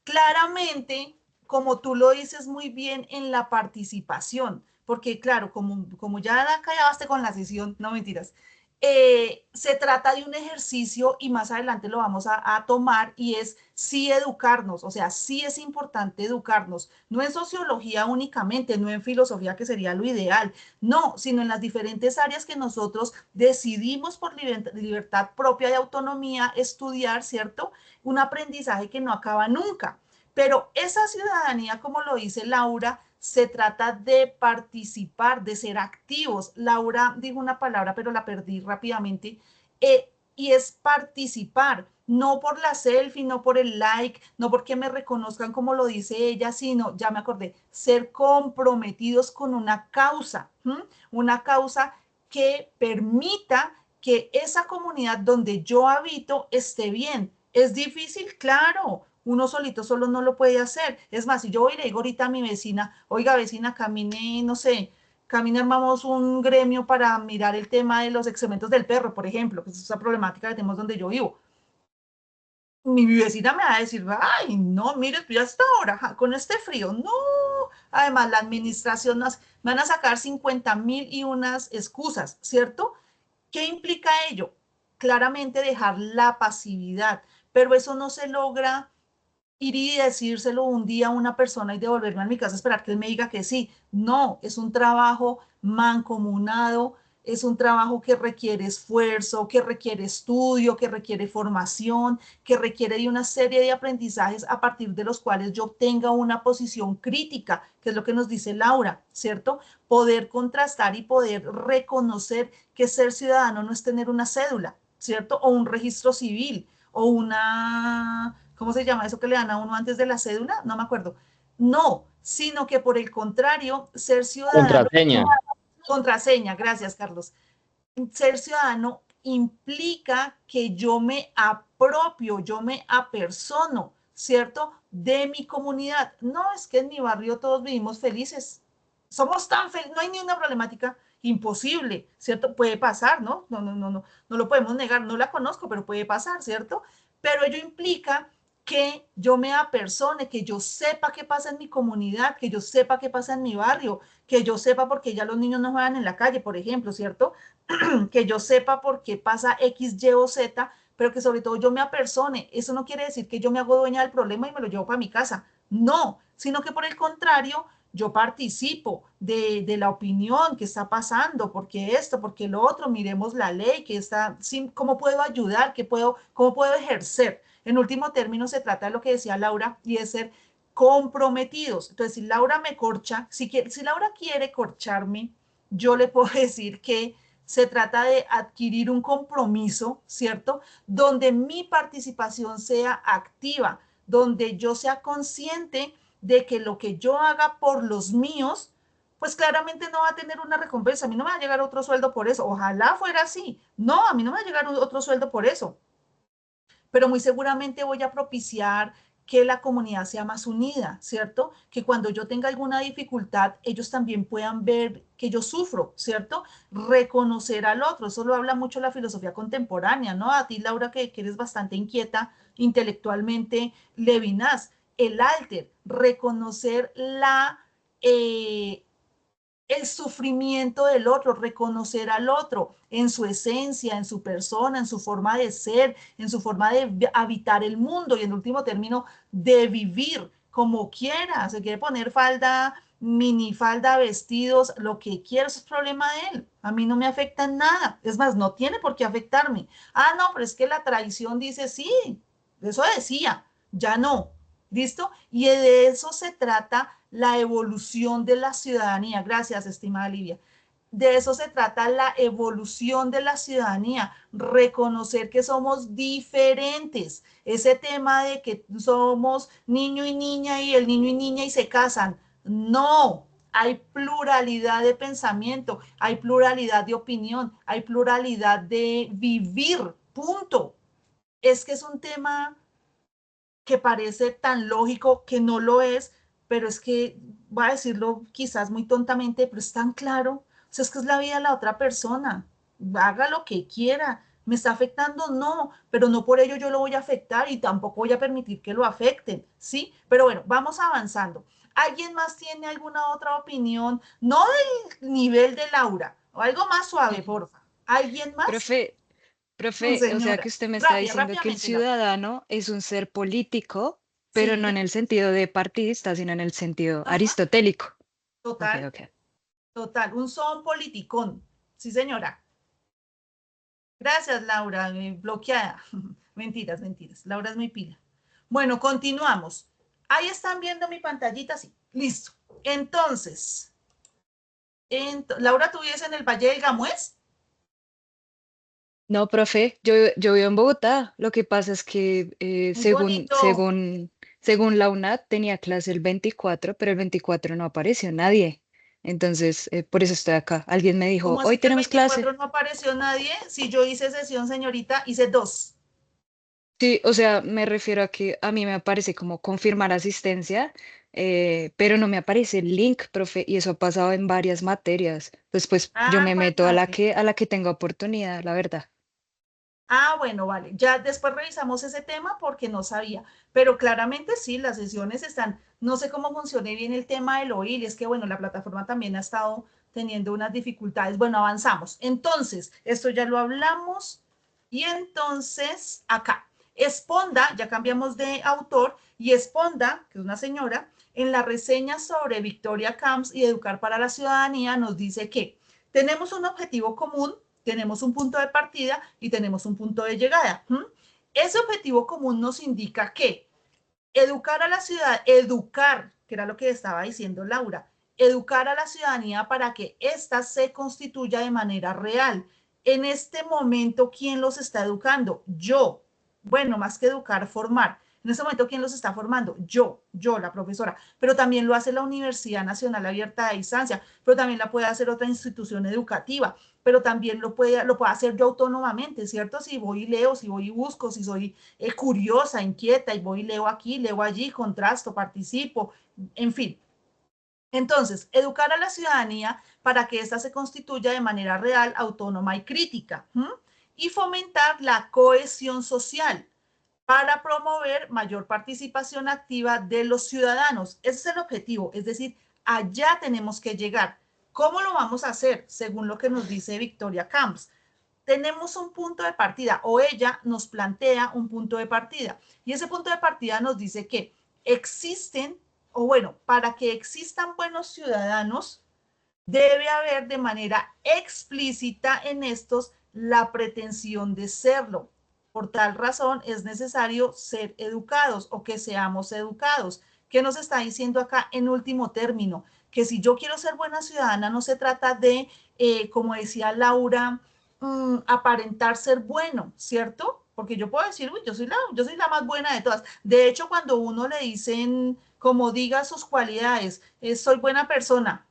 Claramente, como tú lo dices muy bien en la participación, porque claro, como ya acabaste con la sesión, no mentiras, se trata de un ejercicio y más adelante lo vamos a tomar y es sí educarnos, o sea, sí es importante educarnos, no en sociología únicamente, no en filosofía que sería lo ideal, no, sino en las diferentes áreas que nosotros decidimos por libertad propia de autonomía estudiar, ¿cierto? Un aprendizaje que no acaba nunca. Pero esa ciudadanía, como lo dice Laura, se trata de participar, de ser activos. Laura dijo una palabra, pero la perdí rápidamente. Y es participar, no por la selfie, no por el like, no porque me reconozcan como lo dice ella, sino, ya me acordé, ser comprometidos con una causa, ¿m? Una causa que permita que esa comunidad donde yo habito esté bien. ¿Es difícil? Claro, uno solito solo no lo puede hacer. Es más, si yo voy y le digo ahorita a mi vecina, oiga vecina, camine, no sé, Camina armamos un gremio para mirar el tema de los excrementos del perro, por ejemplo, que es esa problemática que tenemos donde yo vivo. Mi vecina me va a decir, ay, no, mire, ya hasta ahora, con este frío, no. Además, la administración me van a sacar 50.000 y unas excusas, ¿cierto? ¿Qué implica ello? Claramente dejar la pasividad, pero eso no se logra ir y decírselo un día a una persona y devolverme a mi casa a esperar que él me diga que sí. No, es un trabajo mancomunado, es un trabajo que requiere esfuerzo, que requiere estudio, que requiere formación, que requiere de una serie de aprendizajes a partir de los cuales yo obtenga una posición crítica, que es lo que nos dice Laura, ¿cierto? Poder contrastar y poder reconocer que ser ciudadano no es tener una cédula, ¿cierto? O un registro civil, o una, ¿cómo se llama eso que le dan a uno antes de la cédula? No me acuerdo. No, sino que por el contrario, ser ciudadano, Contraseña. contraseña, gracias Carlos, ser ciudadano implica que yo me apropio, yo me apersono, ¿cierto? De mi comunidad. No, es que en mi barrio todos vivimos felices. Somos tan felices, no hay ni una problemática imposible, ¿cierto? Puede pasar, ¿no? No lo podemos negar, no la conozco, pero puede pasar, ¿cierto? Pero ello implica que yo me apersone, que yo sepa qué pasa en mi comunidad, que yo sepa qué pasa en mi barrio, que yo sepa por qué ya los niños no juegan en la calle, por ejemplo, ¿cierto? Que yo sepa por qué pasa X, Y o Z, pero que sobre todo yo me apersone. Eso no quiere decir que yo me hago dueña del problema y me lo llevo para mi casa. No, sino que por el contrario, yo participo de la opinión que está pasando, porque esto, porque lo otro, miremos la ley, que está, cómo puedo ayudar, cómo puedo ejercer. En último término, se trata de lo que decía Laura y de ser comprometidos. Entonces, si Laura me corcha, si Laura quiere corcharme, yo le puedo decir que se trata de adquirir un compromiso, ¿cierto? Donde mi participación sea activa, donde yo sea consciente de que lo que yo haga por los míos, pues claramente no va a tener una recompensa. A mí no me va a llegar otro sueldo por eso. Ojalá fuera así. No, a mí no me va a llegar otro sueldo por eso. Pero muy seguramente voy a propiciar que la comunidad sea más unida, ¿cierto? Que cuando yo tenga alguna dificultad, ellos también puedan ver que yo sufro, ¿cierto? Reconocer al otro, eso lo habla mucho la filosofía contemporánea, ¿no? A ti, Laura, que eres bastante inquieta intelectualmente, Levinas, el alter, reconocer el sufrimiento del otro, reconocer al otro en su esencia, en su persona, en su forma de ser, en su forma de habitar el mundo y en último término de vivir como quiera. Se quiere poner falda, minifalda, vestidos, lo que quiera, eso es problema de él. A mí no me afecta en nada. Es más, no tiene por qué afectarme. Ah, no, pero es que la tradición dice sí, eso decía, ya no. ¿Listo? Y de eso se trata la evolución de la ciudadanía. Gracias, estimada Livia. De eso se trata la evolución de la ciudadanía, reconocer que somos diferentes. Ese tema de que somos niño y niña y el niño y niña y se casan. No, hay pluralidad de pensamiento, hay pluralidad de opinión, hay pluralidad de vivir, punto. Es que es un tema que parece tan lógico que no lo es, pero es que, voy a decirlo quizás muy tontamente, pero es tan claro, o sea, es que es la vida de la otra persona, haga lo que quiera, me está afectando, no, pero no por ello yo lo voy a afectar y tampoco voy a permitir que lo afecten, ¿sí? Pero bueno, vamos avanzando. ¿Alguien más tiene alguna otra opinión? No del nivel de Laura, o algo más suave, porfa. ¿Alguien más? Profe, o sea que Señora, usted me está diciendo que el rápidamente, Laura. ciudadano es un ser político, pero no en Sí, el sentido de partidista, sino en el sentido ajá, aristotélico. Ok, total. ok. Total, un son politicón. Sí, señora. Gracias, Laura. Bloqueada. Mentiras, mentiras. Laura es muy pila. Bueno, continuamos. Ahí están viendo mi pantallita, sí. Listo. Entonces, Laura, ¿tú vives en el Valle del Gamués? No, profe, yo vivo en Bogotá. Lo que pasa es que Muy bonito. según la UNAD tenía clase el 24, pero el 24 no apareció nadie. Entonces, por eso estoy acá. Alguien me dijo, ¿Cómo hoy así que el tenemos 24 clase. no apareció nadie? Si yo hice sesión, señorita, hice dos. Sí, o sea, me refiero a que a mí me aparece como confirmar asistencia pero no me aparece el link, profe, y eso ha pasado en varias materias. Después yo me ¿Cuál meto a clase? a la que tenga oportunidad, la verdad. Bueno, vale. Ya después revisamos ese tema porque no sabía. Pero claramente sí, las sesiones están, no sé cómo funcione bien el tema del OIL, es que bueno, la plataforma también ha estado teniendo unas dificultades. Bueno, avanzamos. Entonces, esto ya lo hablamos. Y entonces, acá, Esponda, ya cambiamos de autor, y Esponda, que es una señora, en la reseña sobre Victoria Camps y Educar para la Ciudadanía, nos dice que tenemos un objetivo común, tenemos un punto de partida y tenemos un punto de llegada. Ese objetivo común nos indica que educar a la ciudad, educar, que era lo que estaba diciendo Laura, educar a la ciudadanía para que ésta se constituya de manera real. En este momento, ¿quién los está educando? Yo. Bueno, más que educar, formar. En este momento, ¿quién los está formando? Yo, la profesora. Pero también lo hace la Universidad Nacional Abierta de Distancia, pero también la puede hacer otra institución educativa, pero también lo puede hacer yo autónomamente, ¿cierto? Si voy y leo, si voy y busco, si soy curiosa, inquieta, y voy y leo aquí, leo allí, contrasto, participo, en fin. Entonces, educar a la ciudadanía para que ésta se constituya de manera real, autónoma y crítica. Y fomentar la cohesión social para promover mayor participación activa de los ciudadanos. Ese es el objetivo, es decir, allá tenemos que llegar. ¿Cómo lo vamos a hacer? Según lo que nos dice Victoria Camps. Tenemos un punto de partida, o ella nos plantea un punto de partida, y ese punto de partida nos dice que existen, o bueno, para que existan buenos ciudadanos, debe haber de manera explícita en estos la pretensión de serlo. Por tal razón es necesario ser educados o que seamos educados. ¿Qué nos está diciendo acá en último término? Que si yo quiero ser buena ciudadana, no se trata de, como decía Laura, aparentar ser bueno, ¿cierto? Porque yo puedo decir, uy, yo soy la más buena de todas. De hecho, cuando uno le dicen, como diga sus cualidades, soy buena persona,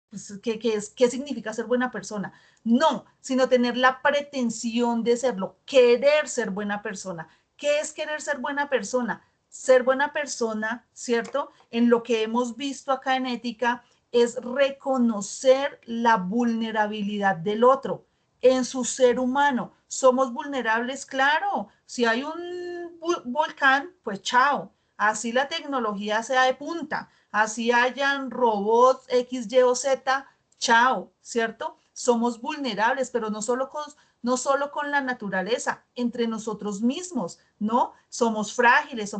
pues, ¿qué significa ser buena persona? No, sino tener la pretensión de serlo, querer ser buena persona. ¿Qué es querer ser buena persona? Ser buena persona, ¿cierto? En lo que hemos visto acá en ética es reconocer la vulnerabilidad del otro en su ser humano. Somos vulnerables, claro. Si hay un volcán, pues chao. Así la tecnología sea de punta, así hayan robots X, Y o Z, chao, ¿cierto? Somos vulnerables, pero no solo con la naturaleza, entre nosotros mismos, ¿no? Somos frágiles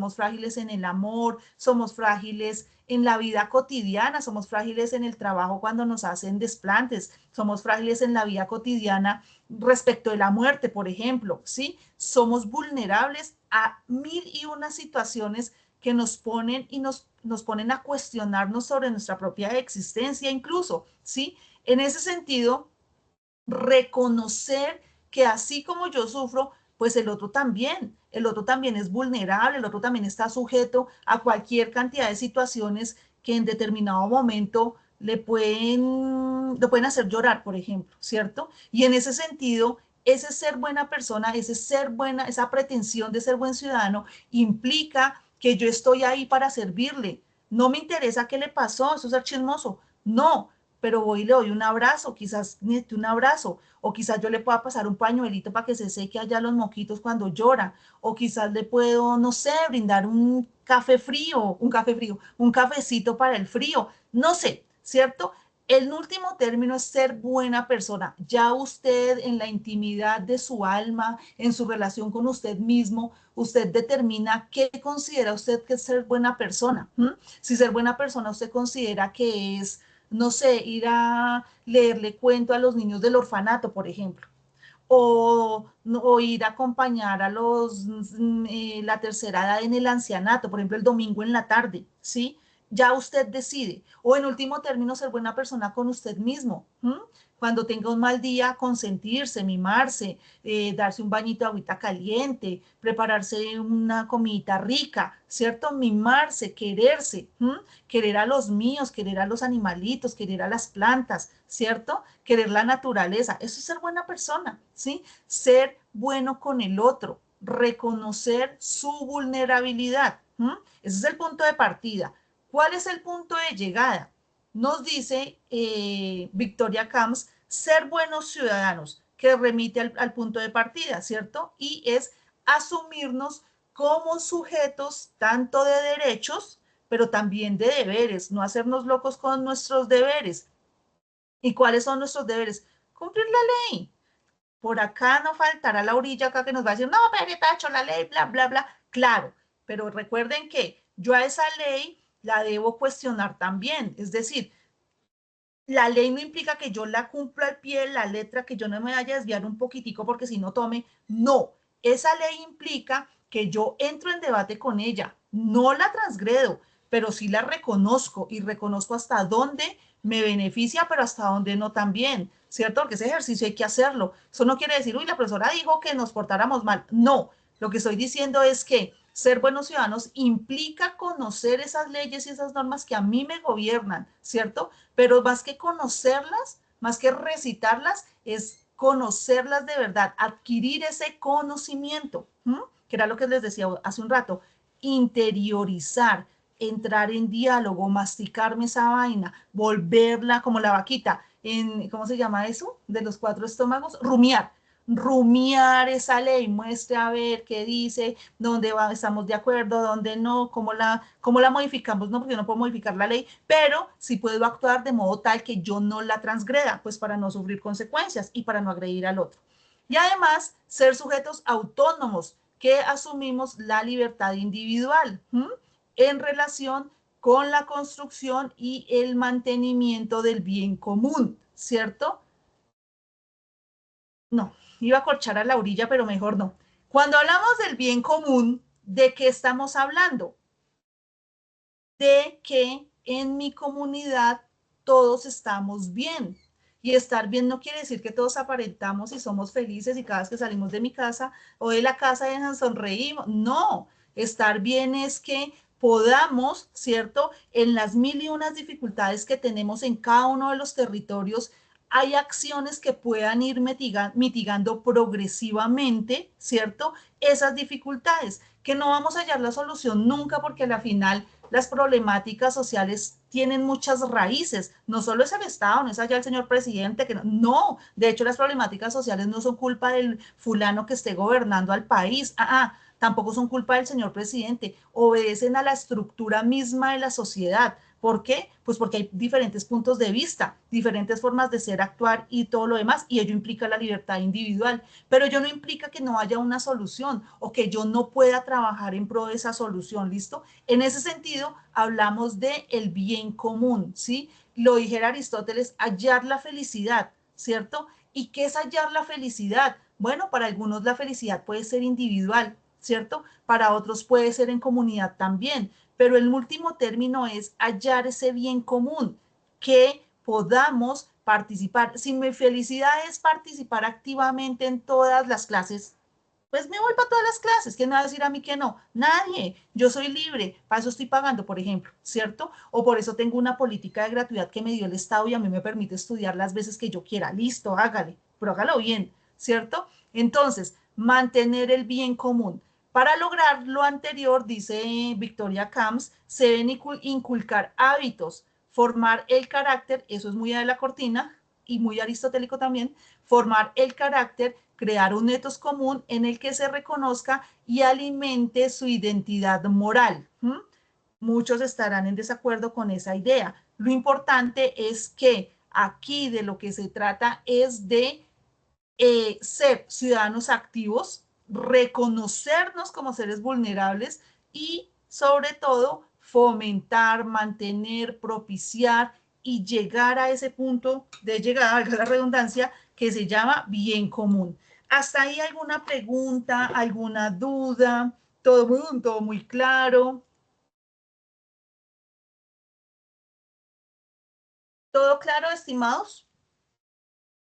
en el amor, somos frágiles en la vida cotidiana, somos frágiles en el trabajo cuando nos hacen desplantes, somos frágiles en la vida cotidiana respecto de la muerte, por ejemplo, ¿sí? Somos vulnerables a mil y una situaciones que nos ponen y nos ponen a cuestionarnos sobre nuestra propia existencia incluso, ¿sí? En ese sentido, reconocer que así como yo sufro, pues el otro también es vulnerable, el otro también está sujeto a cualquier cantidad de situaciones que en determinado momento lo pueden hacer llorar, por ejemplo, ¿cierto? Y en ese sentido, ese ser buena persona, esa pretensión de ser buen ciudadano implica que yo estoy ahí para servirle. No me interesa qué le pasó, eso es ser chismoso. No, pero voy y le doy un abrazo, quizás necesite un abrazo, o quizás yo le pueda pasar un pañuelito para que se seque allá los moquitos cuando llora, o quizás le puedo, no sé, brindar un cafecito para el frío, no sé, ¿cierto? El último término es ser buena persona. Ya usted en la intimidad de su alma, en su relación con usted mismo, usted determina qué considera usted que es ser buena persona. Si ser buena persona usted considera que es, no sé, ir a leerle cuento a los niños del orfanato, por ejemplo, o ir a acompañar a la tercera edad en el ancianato, por ejemplo, el domingo en la tarde, ¿sí? Ya usted decide. O en último término, ser buena persona con usted mismo. Cuando tenga un mal día, consentirse, mimarse, darse un bañito de agüita caliente, prepararse una comidita rica, ¿cierto? Mimarse, quererse, querer a los míos, querer a los animalitos, querer a las plantas, ¿cierto? Querer la naturaleza. Eso es ser buena persona, ¿sí? Ser bueno con el otro, reconocer su vulnerabilidad. Ese es el punto de partida. ¿Cuál es el punto de llegada? Nos dice Victoria Camps, ser buenos ciudadanos, que remite al punto de partida, ¿cierto? Y es asumirnos como sujetos tanto de derechos, pero también de deberes, no hacernos locos con nuestros deberes. ¿Y cuáles son nuestros deberes? Cumplir la ley. Por acá no faltará la orilla acá que nos va a decir, no, pero tacho, la ley, bla, bla, bla. Claro, pero recuerden que yo a esa ley la debo cuestionar también. Es decir, la ley no implica que yo la cumpla al pie de la letra, que yo no me vaya a desviar un poquitico porque si no tome. No, esa ley implica que yo entro en debate con ella. No la transgredo, pero sí la reconozco y reconozco hasta dónde me beneficia, pero hasta dónde no también, ¿cierto? Porque ese ejercicio hay que hacerlo. Eso no quiere decir, uy, la profesora dijo que nos portáramos mal. No, lo que estoy diciendo es que ser buenos ciudadanos implica conocer esas leyes y esas normas que a mí me gobiernan, ¿cierto? Pero más que conocerlas, más que recitarlas, es conocerlas de verdad, adquirir ese conocimiento, que era lo que les decía hace un rato, interiorizar, entrar en diálogo, masticarme esa vaina, volverla como la vaquita, ¿cómo se llama eso? De los 4 estómagos, rumiar esa ley, muestre a ver qué dice, dónde estamos de acuerdo, dónde no, cómo la modificamos, no, porque yo no puedo modificar la ley, pero sí puedo actuar de modo tal que yo no la transgreda, pues para no sufrir consecuencias y para no agredir al otro. Y además, ser sujetos autónomos que asumimos la libertad individual en relación con la construcción y el mantenimiento del bien común, ¿cierto? No, iba a corchar a la orilla, pero mejor no. Cuando hablamos del bien común, ¿de qué estamos hablando? De que en mi comunidad todos estamos bien. Y estar bien no quiere decir que todos aparentamos y somos felices y cada vez que salimos de mi casa o de la casa de sonreímos. No, estar bien es que podamos, ¿cierto? En las 1001 dificultades que tenemos en cada uno de los territorios, hay acciones que puedan ir mitigando progresivamente, ¿cierto? Esas dificultades, que no vamos a hallar la solución nunca porque al final las problemáticas sociales tienen muchas raíces. No solo es el Estado, no es allá el señor presidente, que no. De hecho, las problemáticas sociales no son culpa del fulano que esté gobernando al país. Tampoco son culpa del señor presidente. Obedecen a la estructura misma de la sociedad. ¿Por qué? Pues porque hay diferentes puntos de vista, diferentes formas de ser, actuar y todo lo demás, y ello implica la libertad individual. Pero ello no implica que no haya una solución o que yo no pueda trabajar en pro de esa solución, ¿listo? En ese sentido, hablamos de el bien común, ¿sí? Lo dijera Aristóteles, hallar la felicidad, ¿cierto? ¿Y qué es hallar la felicidad? Bueno, para algunos la felicidad puede ser individual, ¿cierto? Para otros puede ser en comunidad también, pero el último término es hallar ese bien común, que podamos participar. Si mi felicidad es participar activamente en todas las clases, pues me voy para todas las clases. ¿Quién me va a decir a mí que no? Nadie. Yo soy libre. Para eso estoy pagando, por ejemplo, ¿cierto? O por eso tengo una política de gratuidad que me dio el Estado y a mí me permite estudiar las veces que yo quiera. Listo, hágale, pero hágalo bien, ¿cierto? Entonces, mantener el bien común. Para lograr lo anterior, dice Victoria Camps, se deben inculcar hábitos, formar el carácter, eso es muy de la cortina y muy aristotélico también, formar el carácter, crear un etos común en el que se reconozca y alimente su identidad moral. Muchos estarán en desacuerdo con esa idea. Lo importante es que aquí de lo que se trata es de ser ciudadanos activos, reconocernos como seres vulnerables y sobre todo fomentar, mantener, propiciar y llegar a ese punto de llegada, a la redundancia, que se llama bien común. ¿Hasta ahí alguna pregunta, alguna duda? Todo muy claro. ¿Todo claro, estimados?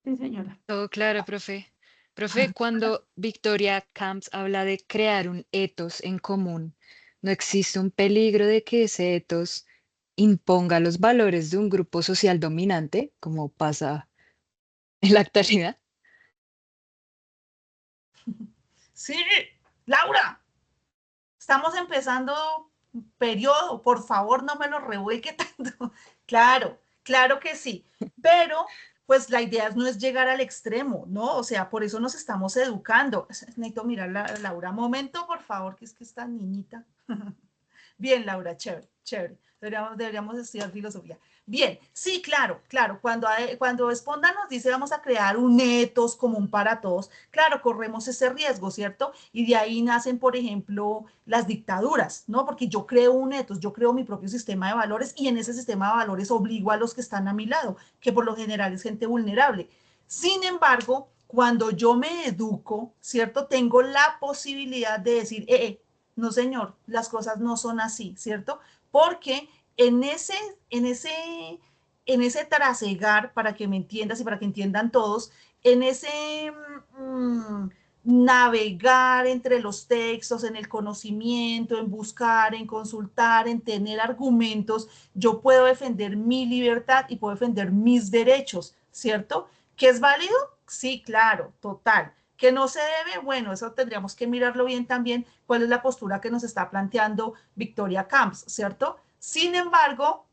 Sí, señora. Todo claro, profe. Profe, cuando Victoria Camps habla de crear un etos en común, ¿no existe un peligro de que ese etos imponga los valores de un grupo social dominante, como pasa en la actualidad? Sí, Laura, estamos empezando periodo, por favor, no me lo revuelque tanto. Claro, claro que sí, pero pues la idea no es llegar al extremo, ¿no? O sea, por eso nos estamos educando. Necesito mirar a Laura. Momento, por favor, que es que esta niñita. Bien, Laura, chévere, chévere. Deberíamos estudiar filosofía. Bien, sí, claro, claro. Cuando Esponda nos dice vamos a crear un etos común para todos, claro, corremos ese riesgo, ¿cierto? Y de ahí nacen, por ejemplo, las dictaduras, ¿no? Porque yo creo un etos, yo creo mi propio sistema de valores y en ese sistema de valores obligo a los que están a mi lado, que por lo general es gente vulnerable. Sin embargo, cuando yo me educo, ¿cierto? Tengo la posibilidad de decir, no señor, las cosas no son así, ¿cierto? Porque en ese trasegar, para que me entiendas y para que entiendan todos, en ese navegar entre los textos, en el conocimiento, en buscar, en consultar, en tener argumentos, yo puedo defender mi libertad y puedo defender mis derechos, ¿cierto? ¿Que es válido? Sí, claro, total. ¿Que no se debe? Bueno, eso tendríamos que mirarlo bien también, cuál es la postura que nos está planteando Victoria Camps, ¿cierto? Sin embargo,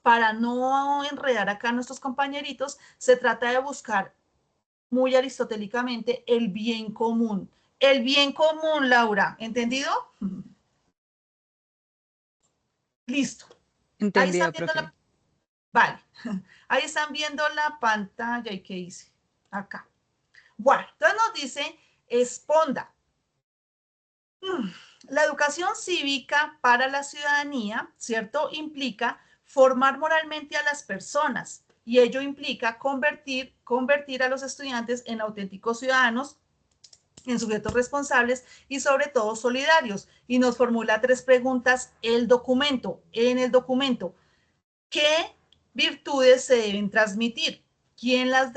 para no enredar acá a nuestros compañeritos, se trata de buscar muy aristotélicamente el bien común. El bien común, Laura, ¿entendido? Listo. Ahí Entendido, están viendo profe. Vale. Ahí están viendo la pantalla. ¿Y qué hice? Acá. Bueno, entonces nos dice Esponda. La educación cívica para la ciudadanía, ¿cierto? Implica formar moralmente a las personas y ello implica convertir a los estudiantes en auténticos ciudadanos, en sujetos responsables y sobre todo solidarios. Y nos formula 3 preguntas en el documento. ¿Qué virtudes se deben transmitir? ¿Quién lo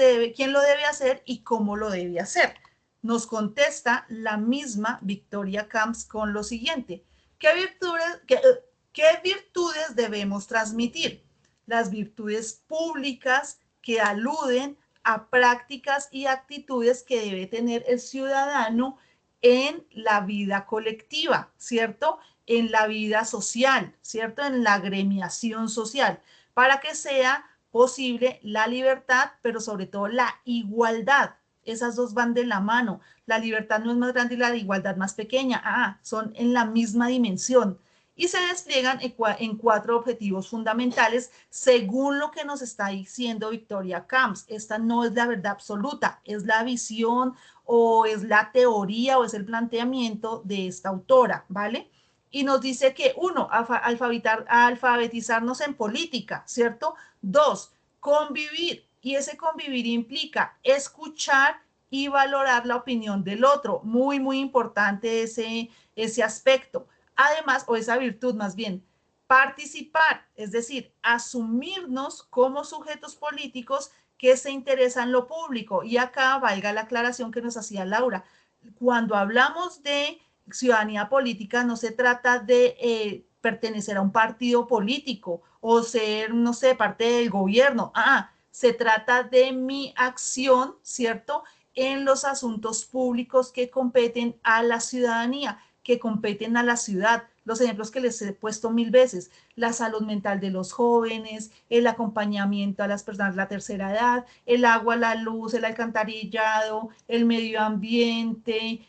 debe hacer y cómo lo debe hacer? Nos contesta la misma Victoria Camps con lo siguiente. ¿Qué virtudes debemos transmitir? Las virtudes públicas que aluden a prácticas y actitudes que debe tener el ciudadano en la vida colectiva, ¿cierto? En la vida social, ¿cierto? En la agremiación social, para que sea posible la libertad, pero sobre todo la igualdad. Esas dos van de la mano. La libertad no es más grande y la igualdad más pequeña. Son en la misma dimensión. Y se despliegan en 4 objetivos fundamentales según lo que nos está diciendo Victoria Camps. Esta no es la verdad absoluta, es la visión o es la teoría o es el planteamiento de esta autora, ¿vale? Y nos dice que 1, alfabetizarnos en política, ¿cierto? 2, convivir. Y ese convivir implica escuchar y valorar la opinión del otro. Muy, muy importante ese aspecto. Además, o esa virtud más bien, participar, es decir, asumirnos como sujetos políticos que se interesan en lo público. Y acá valga la aclaración que nos hacía Laura. Cuando hablamos de ciudadanía política, no se trata de pertenecer a un partido político o ser, no sé, parte del gobierno. Se trata de mi acción, ¿cierto?, en los asuntos públicos que competen a la ciudadanía, que competen a la ciudad. Los ejemplos que les he puesto 1000 veces, la salud mental de los jóvenes, el acompañamiento a las personas de la tercera edad, el agua, la luz, el alcantarillado, el medio ambiente,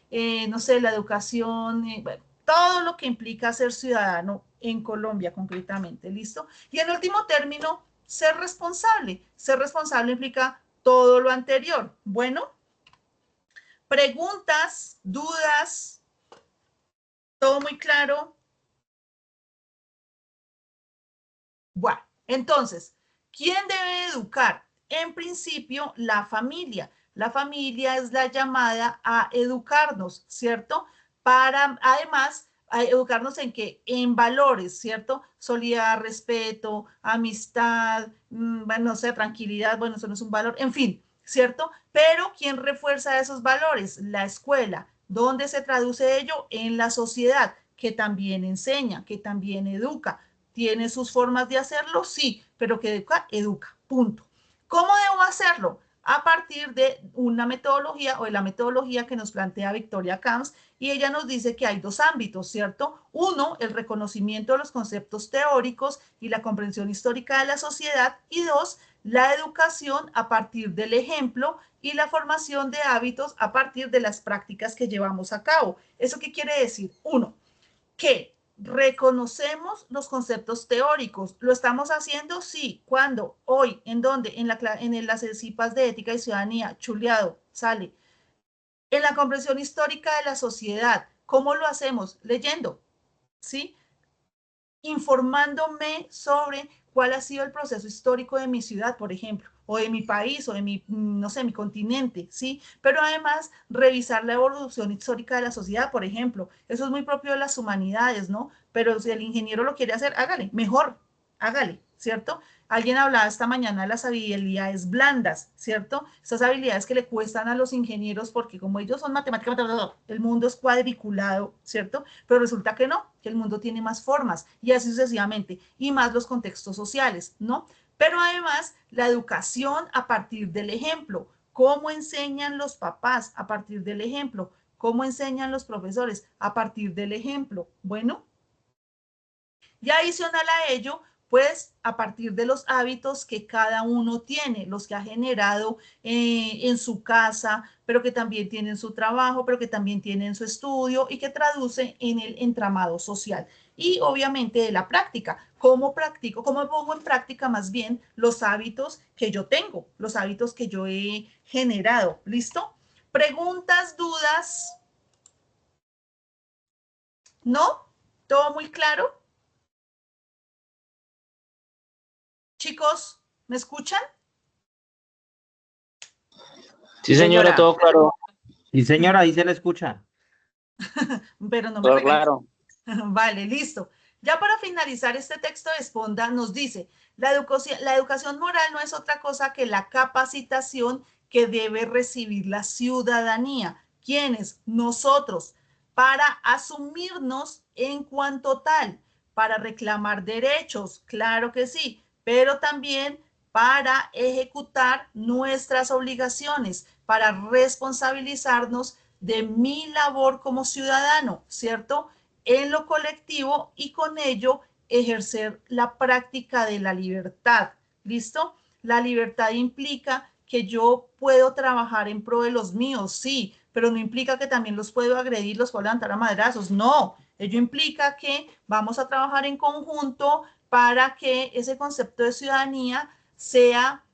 no sé, la educación, bueno, todo lo que implica ser ciudadano en Colombia concretamente, ¿listo? Y en último término, ser responsable. Ser responsable implica todo lo anterior. Bueno, preguntas, dudas, todo muy claro. Bueno, entonces, ¿quién debe educar? En principio, la familia. La familia es la llamada a educarnos, ¿cierto? Para, además, a educarnos en qué? En valores, ¿cierto? Solidaridad, respeto, amistad, bueno, no sé, tranquilidad, bueno, eso no es un valor, en fin, ¿cierto? Pero ¿quién refuerza esos valores? La escuela. ¿Dónde se traduce ello? En la sociedad, que también enseña, que también educa. ¿Tiene sus formas de hacerlo? Sí, pero que educa, educa, punto. ¿Cómo debo hacerlo? a partir de una metodología o de la metodología que nos plantea Victoria Camps, y ella nos dice que hay dos ámbitos, ¿cierto? Uno, el reconocimiento de los conceptos teóricos y la comprensión histórica de la sociedad, y dos, la educación a partir del ejemplo y la formación de hábitos a partir de las prácticas que llevamos a cabo. ¿Eso qué quiere decir? Uno, que reconocemos los conceptos teóricos. ¿Lo estamos haciendo? Sí. ¿Cuándo? Hoy. ¿En dónde? En las CIPAs de ética y ciudadanía. Chuleado. Sale. En la comprensión histórica de la sociedad. ¿Cómo lo hacemos? Leyendo. ¿Sí? Informándome sobre cuál ha sido el proceso histórico de mi ciudad, por ejemplo, o de mi país, o de mi, no sé, mi continente, ¿sí? Pero además, revisar la evolución histórica de la sociedad, por ejemplo. Eso es muy propio de las humanidades, ¿no? Pero si el ingeniero lo quiere hacer, hágale, mejor, hágale, ¿cierto? Alguien hablaba esta mañana de las habilidades blandas, ¿cierto? Esas habilidades que le cuestan a los ingenieros porque como ellos son matemáticas, el mundo es cuadriculado, ¿cierto? Pero resulta que no, que el mundo tiene más formas y así sucesivamente, y más los contextos sociales, ¿no? Pero además, la educación a partir del ejemplo, cómo enseñan los papás a partir del ejemplo, cómo enseñan los profesores a partir del ejemplo. Bueno, y adicional a ello, pues a partir de los hábitos que cada uno tiene, los que ha generado en su casa, pero que también tiene en su trabajo, pero que también tiene en su estudio y que traduce en el entramado social. Y obviamente de la práctica, cómo practico, cómo pongo en práctica más bien los hábitos que yo tengo, los hábitos que yo he generado. ¿Listo? ¿Preguntas, dudas? ¿No? ¿Todo muy claro? Chicos, ¿me escuchan? Sí, señora, todo claro. Sí, señora, ahí se le escucha. Pero no me Todo regañen. claro. Vale, listo. Ya para finalizar este texto de Esponda nos dice, la educación moral no es otra cosa que la capacitación que debe recibir la ciudadanía. ¿Quiénes? Nosotros, para asumirnos en cuanto tal, para reclamar derechos, claro que sí, pero también para ejecutar nuestras obligaciones, para responsabilizarnos de mi labor como ciudadano, ¿cierto? En lo colectivo y con ello ejercer la práctica de la libertad. ¿Listo? La libertad implica que yo puedo trabajar en pro de los míos, sí, pero no implica que también los puedo agredir, los puedo levantar a madrazos, no. Ello implica que vamos a trabajar en conjunto para que ese concepto de ciudadanía sea,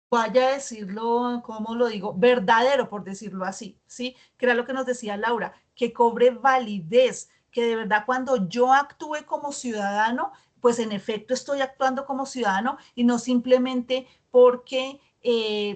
vaya a decirlo, ¿cómo lo digo? Verdadero, por decirlo así, ¿sí? Que era lo que nos decía Laura, que cobre validez, que de verdad cuando yo actúe como ciudadano, pues en efecto estoy actuando como ciudadano y no simplemente porque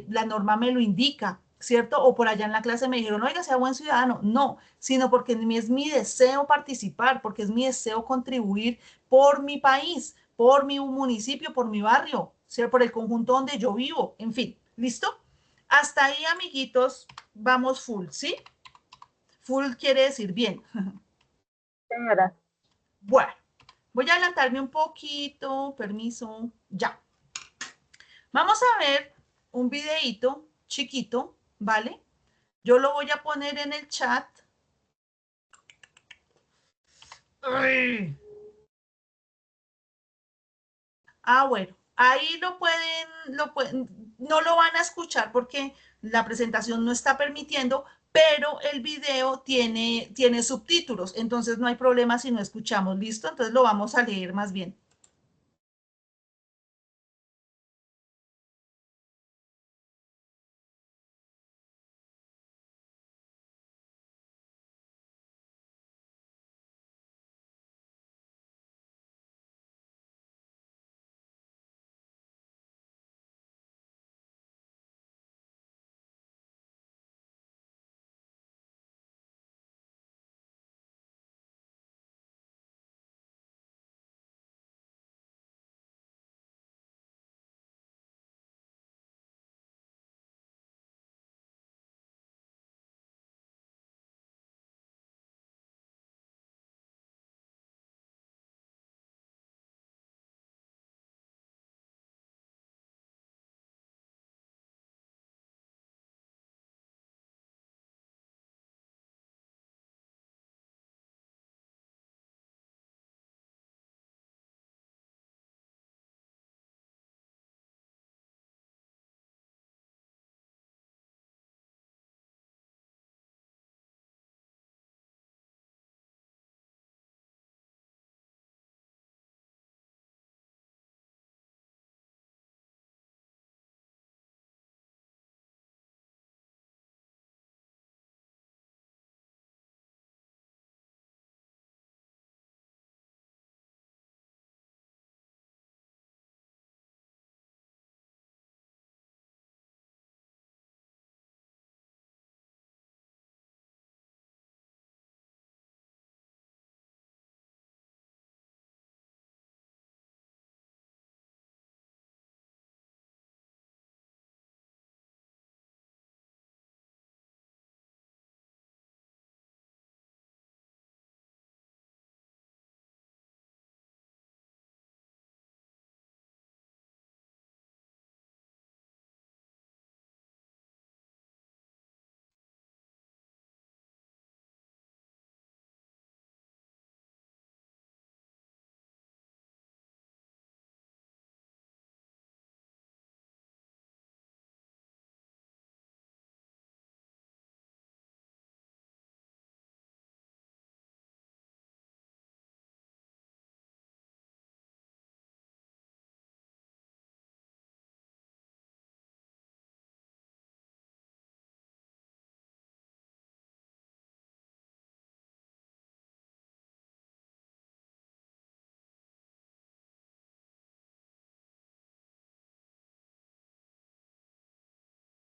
la norma me lo indica, ¿cierto? O por allá en la clase me dijeron, oiga, sea buen ciudadano. No, sino porque es mi deseo participar, porque es mi deseo contribuir por mi país, por mi municipio, por mi barrio, ¿cierto? Por el conjunto donde yo vivo, en fin, ¿listo? Hasta ahí, amiguitos, vamos full, ¿sí? Full quiere decir bien. Señora. Bueno, voy a adelantarme un poquito, permiso, ya. Vamos a ver un videíto chiquito, ¿vale? Yo lo voy a poner en el chat. Ay. Bueno, ahí no lo van a escuchar porque la presentación no está permitiendo, pero el video tiene subtítulos, entonces no hay problema si no escuchamos, ¿listo? Entonces lo vamos a leer más bien.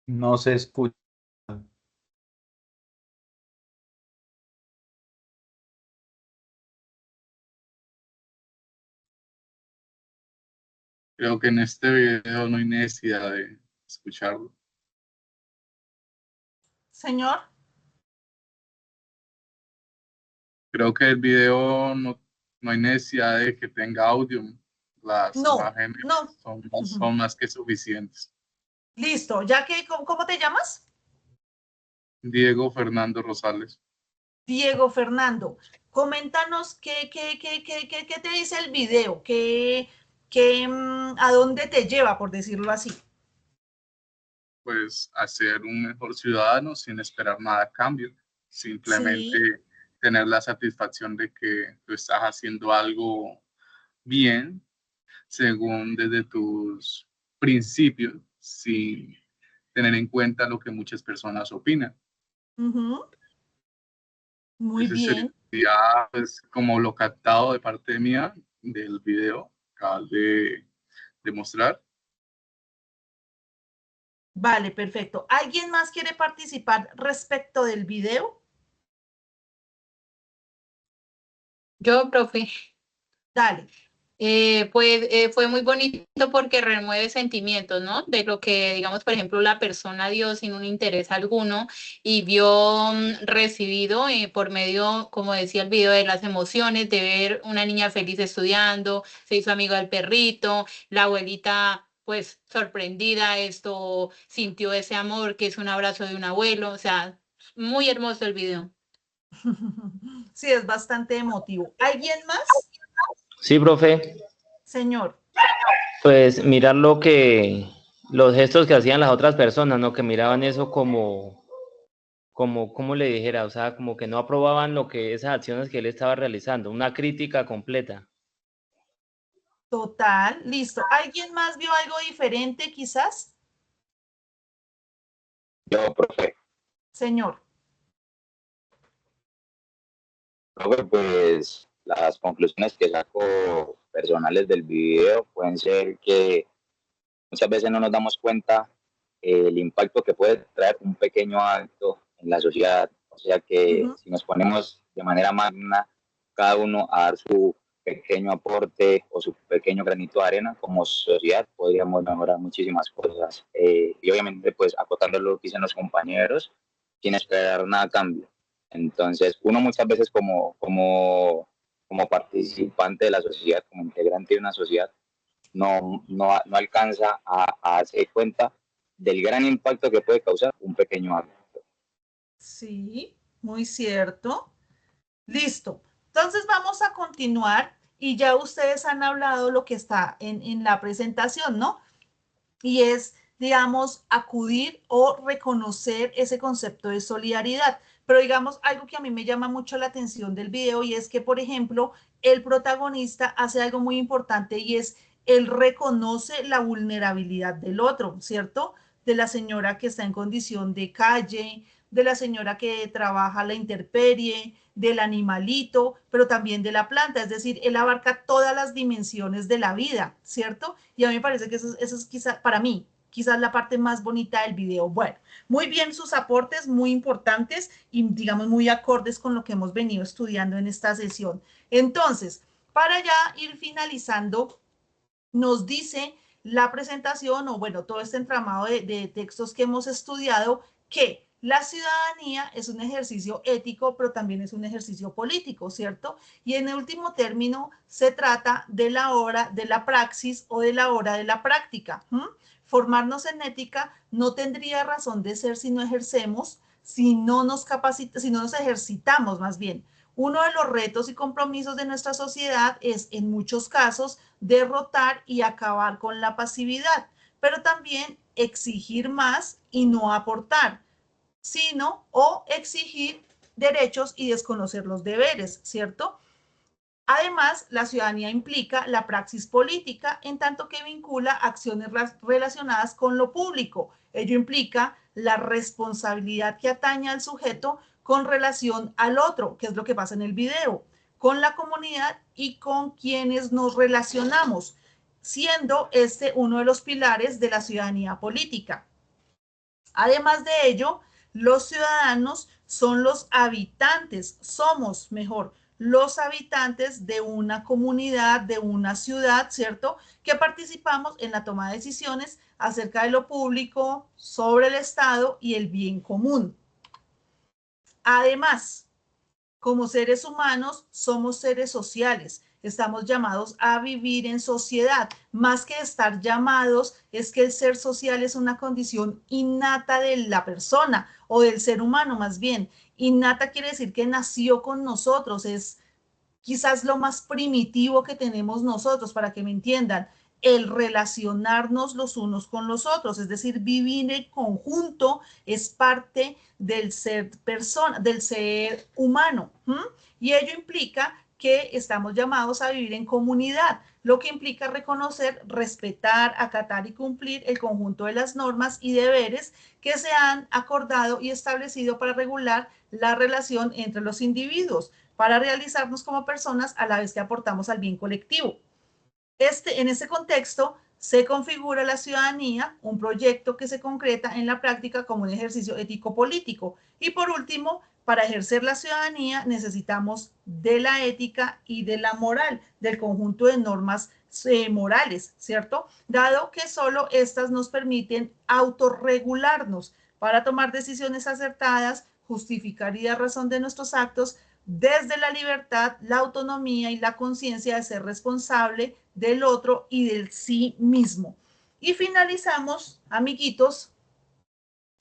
No se escucha. Creo que en este video no hay necesidad de escucharlo. Señor, Creo que el video no hay necesidad de que tenga audio. Las no, imágenes no. son más que suficientes. Listo, ya que, ¿cómo te llamas? Diego Fernando Rosales. Diego Fernando, coméntanos qué te dice el video, a dónde te lleva, por decirlo así. Pues a ser un mejor ciudadano sin esperar nada a cambio. Simplemente Sí. tener la satisfacción de que tú estás haciendo algo bien, según desde tus principios, sin tener en cuenta lo que muchas personas opinan. Muy Ese sería bien. pues, como lo captado de parte mía del video que acabas de mostrar. Vale, perfecto. ¿Alguien más quiere participar respecto del video? Yo, profe. Dale. Pues fue muy bonito porque remueve sentimientos, ¿no? De lo que, digamos, por ejemplo, la persona dio sin un interés alguno y vio recibido por medio, como decía el video, de las emociones, de ver una niña feliz estudiando, se hizo amiga del perrito, la abuelita pues sorprendida, sintió ese amor que es un abrazo de un abuelo, o sea, muy hermoso el video. Sí, es bastante emotivo. ¿Alguien más? Sí, profe. Señor. Pues mirar los gestos que hacían las otras personas, ¿no? Que miraban eso como le dijera, o sea, como que no aprobaban esas acciones que él estaba realizando, una crítica completa. Total, listo. ¿Alguien más vio algo diferente quizás? Yo, profe. Señor. Profe, pues las conclusiones que saco personales del video pueden ser que muchas veces no nos damos cuenta el impacto que puede traer un pequeño acto en la sociedad. O sea que si nos ponemos de manera magna cada uno a dar su pequeño aporte o su pequeño granito de arena como sociedad, podríamos mejorar muchísimas cosas. Y obviamente, pues acotando lo que dicen los compañeros, sin esperar nada a cambio. Entonces, uno muchas veces como participante de la sociedad, como integrante de una sociedad, no alcanza a darse cuenta del gran impacto que puede causar un pequeño acto. Sí, muy cierto. Listo. Entonces vamos a continuar y ya ustedes han hablado lo que está en la presentación, ¿no? Y es, digamos, acudir o reconocer ese concepto de solidaridad. Pero digamos, algo que a mí me llama mucho la atención del video y es que, por ejemplo, el protagonista hace algo muy importante y es, él reconoce la vulnerabilidad del otro, ¿cierto? De la señora que está en condición de calle, de la señora que trabaja a la intemperie, del animalito, pero también de la planta. Es decir, él abarca todas las dimensiones de la vida, ¿cierto? Y a mí me parece que eso es quizás, para mí, quizás la parte más bonita del video. Bueno, muy bien sus aportes, muy importantes y digamos muy acordes con lo que hemos venido estudiando en esta sesión. Entonces, para ya ir finalizando, nos dice la presentación o bueno, todo este entramado de textos que hemos estudiado que la ciudadanía es un ejercicio ético, pero también es un ejercicio político, ¿cierto? Y en el último término se trata de la hora de la praxis o de la hora de la práctica. Formarnos en ética no tendría razón de ser si no ejercemos, si no nos ejercitamos más bien. Uno de los retos y compromisos de nuestra sociedad es, en muchos casos, derrotar y acabar con la pasividad, pero también exigir más y no aportar, sino o exigir derechos y desconocer los deberes, ¿cierto? Además, la ciudadanía implica la praxis política en tanto que vincula acciones relacionadas con lo público. Ello implica la responsabilidad que atañe al sujeto con relación al otro, que es lo que pasa en el video, con la comunidad y con quienes nos relacionamos, siendo este uno de los pilares de la ciudadanía política. Además de ello, los ciudadanos son los habitantes, somos mejor, los habitantes de una comunidad, de una ciudad, ¿cierto? Que participamos en la toma de decisiones acerca de lo público, sobre el Estado y el bien común. Además, como seres humanos, somos seres sociales. Estamos llamados a vivir en sociedad. Más que estar llamados, es que el ser social es una condición innata de la persona o del ser humano más bien. Innata quiere decir que nació con nosotros, es quizás lo más primitivo que tenemos nosotros, para que me entiendan, el relacionarnos los unos con los otros, es decir, vivir en conjunto es parte del ser persona, del ser humano. Y ello implica que estamos llamados a vivir en comunidad, lo que implica reconocer, respetar, acatar y cumplir el conjunto de las normas y deberes que se han acordado y establecido para regular la relación entre los individuos, para realizarnos como personas a la vez que aportamos al bien colectivo. En ese contexto, se configura la ciudadanía, un proyecto que se concreta en la práctica como un ejercicio ético-político. Y por último, para ejercer la ciudadanía necesitamos de la ética y de la moral, del conjunto de normas morales, ¿cierto? Dado que solo estas nos permiten autorregularnos para tomar decisiones acertadas, justificar y dar razón de nuestros actos, desde la libertad, la autonomía y la conciencia de ser responsable del otro y del sí mismo. Y finalizamos, amiguitos,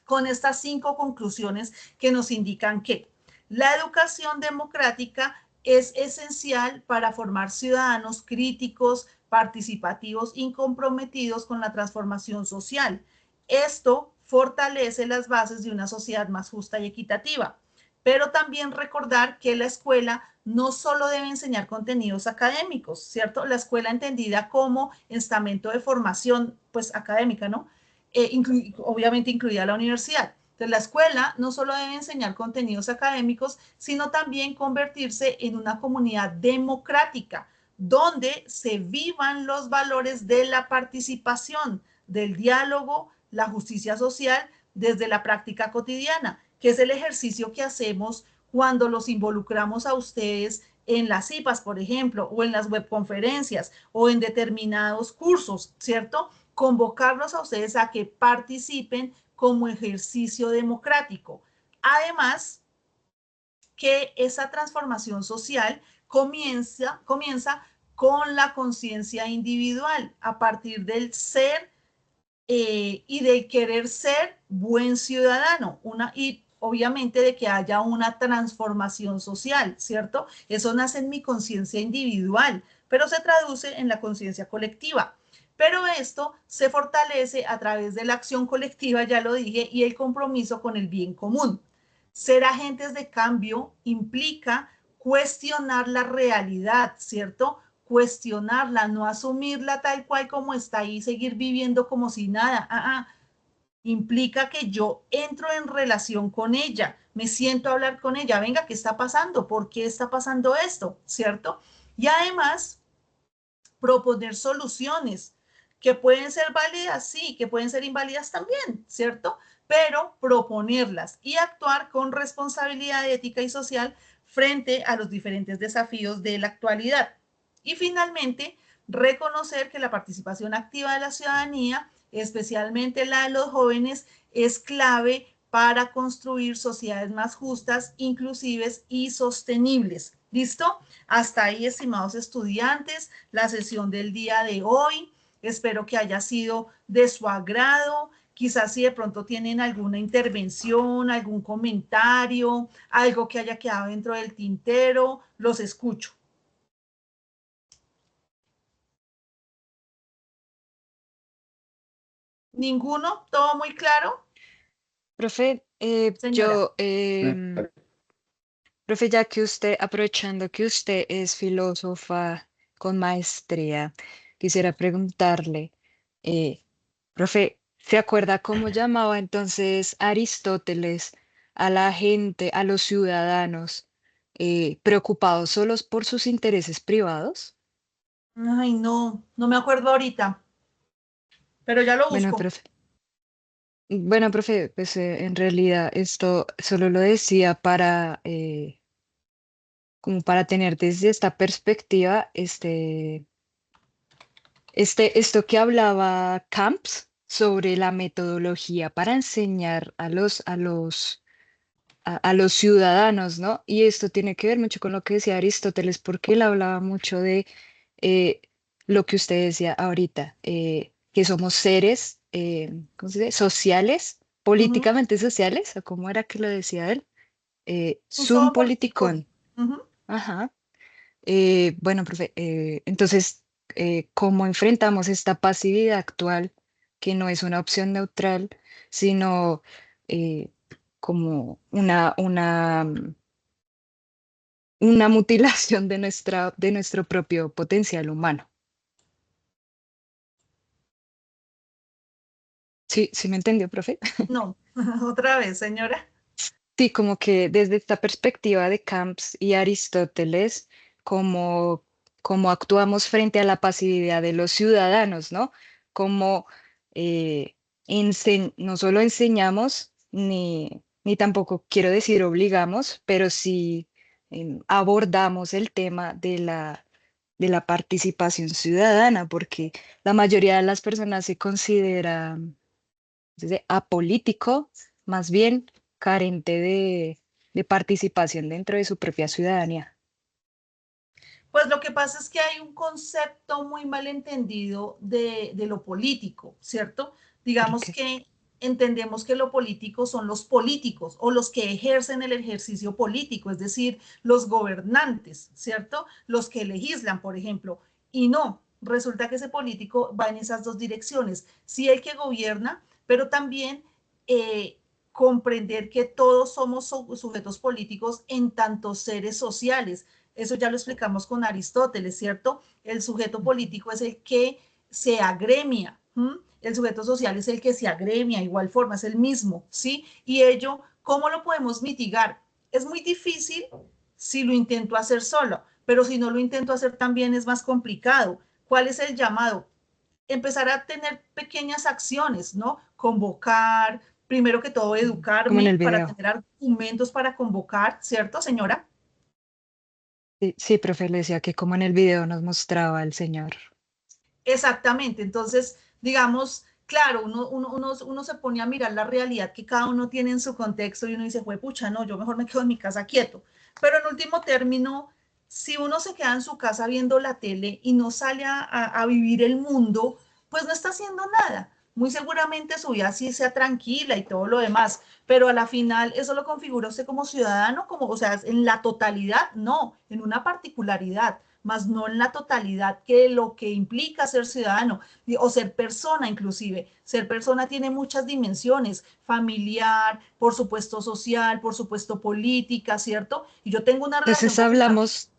con estas 5 conclusiones que nos indican que la educación democrática es esencial para formar ciudadanos críticos, participativos y comprometidos con la transformación social. Esto fortalece las bases de una sociedad más justa y equitativa. Pero también recordar que la escuela no solo debe enseñar contenidos académicos, ¿cierto? La escuela entendida como estamento de formación, pues académica, ¿no? Obviamente incluida la universidad. Entonces, la escuela no solo debe enseñar contenidos académicos, sino también convertirse en una comunidad democrática, donde se vivan los valores de la participación, del diálogo, la justicia social, desde la práctica cotidiana, que es el ejercicio que hacemos cuando los involucramos a ustedes en las IPAs, por ejemplo, o en las webconferencias, o en determinados cursos, ¿cierto? Convocarlos a ustedes a que participen como ejercicio democrático. Además, que esa transformación social comienza con la conciencia individual, a partir del ser y del querer ser buen ciudadano, y obviamente de que haya una transformación social, ¿cierto? Eso nace en mi conciencia individual, pero se traduce en la conciencia colectiva. Pero esto se fortalece a través de la acción colectiva, ya lo dije, y el compromiso con el bien común. Ser agentes de cambio implica cuestionar la realidad, ¿cierto? Cuestionarla, no asumirla tal cual como está y seguir viviendo como si nada. Implica que yo entro en relación con ella, me siento a hablar con ella, venga, ¿qué está pasando? ¿Por qué está pasando esto? ¿Cierto? Y además, proponer soluciones que pueden ser válidas, sí, que pueden ser inválidas también, ¿cierto? Pero proponerlas y actuar con responsabilidad ética y social frente a los diferentes desafíos de la actualidad. Y finalmente, reconocer que la participación activa de la ciudadanía, especialmente la de los jóvenes, es clave para construir sociedades más justas, inclusivas y sostenibles. ¿Listo? Hasta ahí, estimados estudiantes, la sesión del día de hoy. Espero que haya sido de su agrado. Quizás si de pronto tienen alguna intervención, algún comentario, algo que haya quedado dentro del tintero, los escucho. ¿Ninguno? ¿Todo muy claro? Profe, profe, ya que usted, aprovechando que usted es filósofa con maestría, quisiera preguntarle, profe, ¿se acuerda cómo llamaba entonces Aristóteles a la gente, a los ciudadanos, preocupados solos por sus intereses privados? Ay, no me acuerdo ahorita, pero ya lo Bueno, busco. profe. Bueno, profe, pues en realidad esto solo lo decía para, como para tener desde esta perspectiva, esto que hablaba Camps sobre la metodología para enseñar a los ciudadanos, ¿no? Y esto tiene que ver mucho con lo que decía Aristóteles, porque él hablaba mucho de eh, lo que usted decía ahorita, que somos seres, ¿cómo se dice? Sociales, Ujú. políticamente sociales, o cómo era que lo decía él, sum Zoopoliticón. politicón. Ujú. Ajá. Bueno, profe, entonces, ¿cómo enfrentamos esta pasividad actual que no es una opción neutral, sino eh, como una mutilación de nuestro propio potencial humano? Sí, sí me entendió, profe. No, otra vez, señora. Sí, como que desde esta perspectiva de Camps y Aristóteles, como, como actuamos frente a la pasividad de los ciudadanos, ¿no? Como no solo enseñamos, ni tampoco quiero decir obligamos, pero sí abordamos el tema de la participación ciudadana, porque la mayoría de las personas se considera apolítico, más bien carente de participación dentro de su propia ciudadanía. Pues lo que pasa es que hay un concepto muy mal entendido de lo político, ¿cierto? Digamos Porque, que entendemos que lo político son los políticos o los que ejercen el ejercicio político, es decir, los gobernantes, ¿cierto? Los que legislan, por ejemplo. Y no, resulta que ese político va en esas dos direcciones. Sí, el que gobierna, pero también comprender que todos somos sujetos políticos en tantos seres sociales. Eso ya lo explicamos con Aristóteles, ¿cierto? El sujeto político es el que se agremia, ¿m? El sujeto social es el que se agremia, igual forma, es el mismo, ¿sí? Y ello, ¿cómo lo podemos mitigar? Es muy difícil si lo intento hacer solo, pero si no lo intento hacer también es más complicado. ¿Cuál es el llamado? Empezar a tener pequeñas acciones, ¿no? Convocar, primero que todo, como en el educarme para video. tener argumentos para convocar, ¿cierto, señora? Sí, sí, profe, le decía que como en el video nos mostraba el señor. Exactamente, entonces, digamos, claro, uno se pone a mirar la realidad que cada uno tiene en su contexto y uno dice, fue pucha, no, yo mejor me quedo en mi casa quieto. Pero en último término, si uno se queda en su casa viendo la tele y no sale a vivir el mundo, pues no está haciendo nada. Muy seguramente su vida sí sea tranquila y todo lo demás, pero a la final eso lo configura usted como ciudadano, como, o sea, en la totalidad, no, en una particularidad más no en la totalidad que lo que implica ser ciudadano o ser persona inclusive. Ser persona tiene muchas dimensiones, familiar, por supuesto social, por supuesto política, ¿cierto? Y yo tengo una relación Entonces con mi familia. hablamos,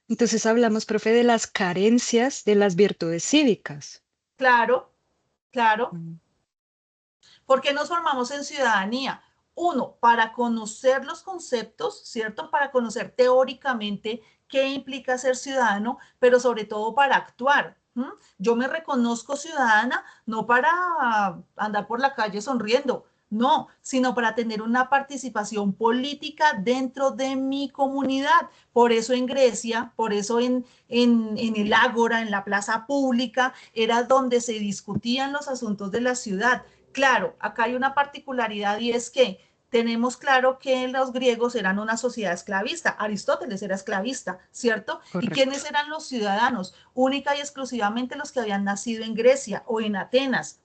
entonces hablamos, profe, de las carencias de las virtudes cívicas. Claro, claro. Mm. ¿Por qué nos formamos en ciudadanía? Uno, para conocer los conceptos, ¿cierto? Para conocer teóricamente qué implica ser ciudadano, pero sobre todo para actuar. Yo me reconozco ciudadana no para andar por la calle sonriendo, no, sino para tener una participación política dentro de mi comunidad. Por eso en Grecia, por eso en el Ágora, en la plaza pública, era donde se discutían los asuntos de la ciudad. Claro, acá hay una particularidad y es que tenemos claro que los griegos eran una sociedad esclavista, Aristóteles era esclavista, ¿cierto? ¿Y Correcto. quiénes eran los ciudadanos? Única y exclusivamente los que habían nacido en Grecia o en Atenas.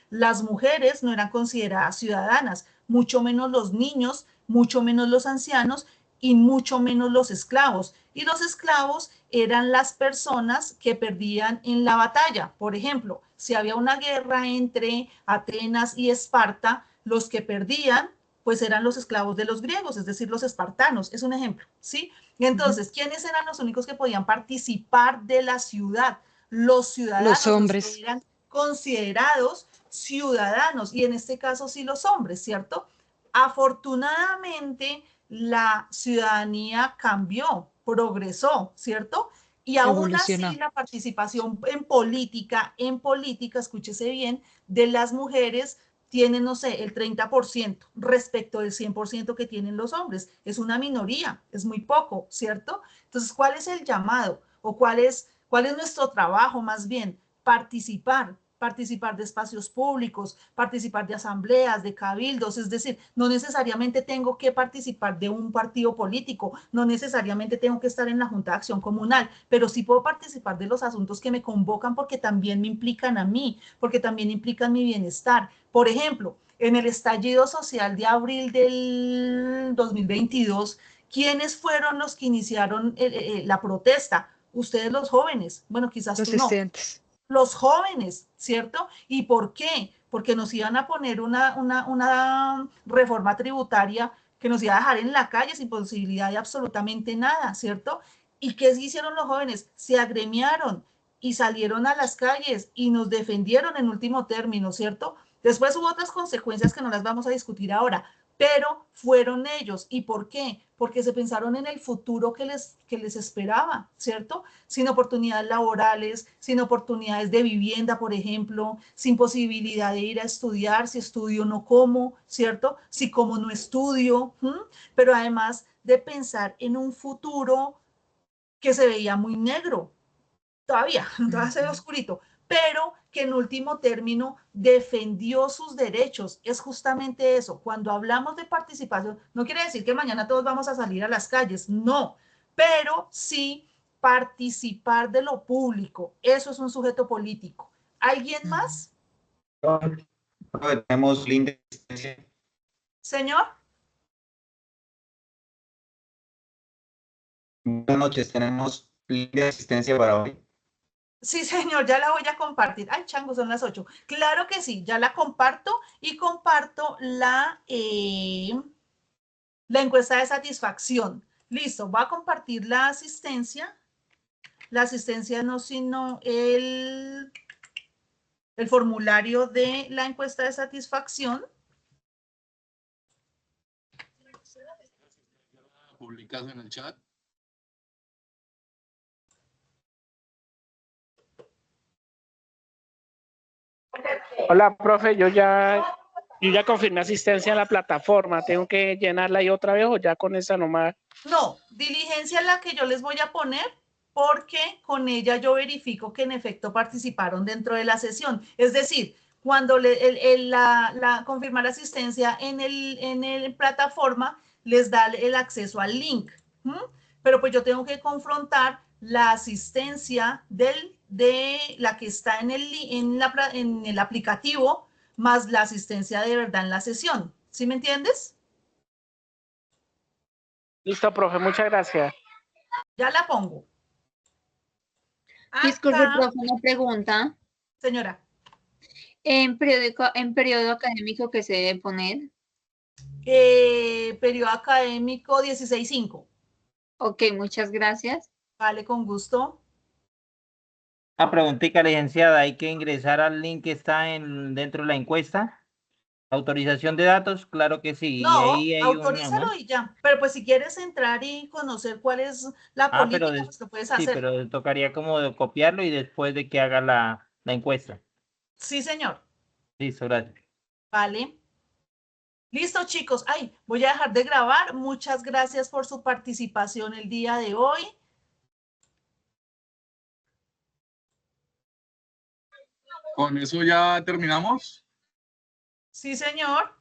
Las mujeres no eran consideradas ciudadanas, mucho menos los niños, mucho menos los ancianos y mucho menos los esclavos. Y los esclavos eran las personas que perdían en la batalla. Por ejemplo, si había una guerra entre Atenas y Esparta, los que perdían pues eran los esclavos de los griegos, es decir, los espartanos, es un ejemplo, ¿sí? Y Ujú. entonces, ¿quiénes eran los únicos que podían participar de la ciudad? Los Los ciudadanos, los que hombres. eran considerados ciudadanos, y en este caso sí los hombres, ¿cierto? Afortunadamente, la ciudadanía cambió, progresó, ¿cierto? Y aún así Evolucionó. la participación en política, escúchese bien, de las mujeres tienen, no sé, el 30% respecto del 100% que tienen los hombres. Es una minoría, es muy poco, ¿cierto? Entonces, ¿cuál es el llamado? ¿O cuál es nuestro trabajo más bien? Participar de espacios públicos, participar de asambleas, de cabildos, es decir, no necesariamente tengo que participar de un partido político, no necesariamente tengo que estar en la Junta de Acción Comunal, pero sí puedo participar de los asuntos que me convocan porque también me implican a mí, porque también implican mi bienestar. Por ejemplo, en el estallido social de abril del 2022, ¿quiénes fueron los que iniciaron la protesta? Ustedes los jóvenes, bueno, quizás Los tú no, estudiantes. los jóvenes, ¿cierto? ¿Y por qué? Porque nos iban a poner una reforma tributaria que nos iba a dejar en la calle sin posibilidad de absolutamente nada, ¿cierto? ¿Y qué hicieron los jóvenes? Se agremiaron y salieron a las calles y nos defendieron en último término, ¿cierto? Después hubo otras consecuencias que no las vamos a discutir ahora, pero fueron ellos. ¿Y por qué? Porque se pensaron en el futuro que les esperaba, ¿cierto? Sin oportunidades laborales, sin oportunidades de vivienda, por ejemplo, sin posibilidad de ir a estudiar, si estudio no como, ¿cierto? Si como no estudio, pero además de pensar en un futuro que se veía muy negro, todavía se ve oscurito, pero que en último término defendió sus derechos. Es justamente eso. Cuando hablamos de participación, no quiere decir que mañana todos vamos a salir a las calles, no, pero sí participar de lo público. Eso es un sujeto político. ¿Alguien más? Tenemos link de asistencia. Señor. Buenas noches, tenemos link de asistencia para hoy. Sí, señor, ya la voy a compartir. Ay, chango, son las 8. Claro que sí, ya la comparto y comparto la encuesta de satisfacción. Listo, voy a compartir la asistencia. La asistencia no sino el formulario de la encuesta de satisfacción. ¿Publicas en el chat? Hola, profe, yo ya confirmé asistencia en la plataforma. ¿Tengo que llenarla ahí otra vez o ya con esa nomás? No, diligencia la que yo les voy a poner porque con ella yo verifico que en efecto participaron dentro de la sesión. Es decir, cuando confirmar la asistencia en el plataforma les da el acceso al link. Pero pues yo tengo que confrontar la asistencia de la que está en el aplicativo más la asistencia de verdad en la sesión. ¿Sí me entiendes? Listo, profe, muchas gracias. Ya la pongo. Disculpe, profe, una pregunta. Señora. ¿En periodo académico que se debe poner? Periodo académico 16.5. Ok, muchas gracias. Vale, con gusto. Una preguntita, licenciada, ¿hay que ingresar al link que está dentro de la encuesta? ¿Autorización de datos? Claro que sí. No, Y ahí hay autorízalo y ya. Pero pues si quieres entrar y conocer cuál es la política, pues lo puedes sí, hacer. pero tocaría como de copiarlo y después de que haga la encuesta. Sí, señor. Listo, gracias. Vale. Listo, chicos. Ay, voy a dejar de grabar. Muchas gracias por su participación el día de hoy. ¿Con eso ya terminamos? Sí, señor.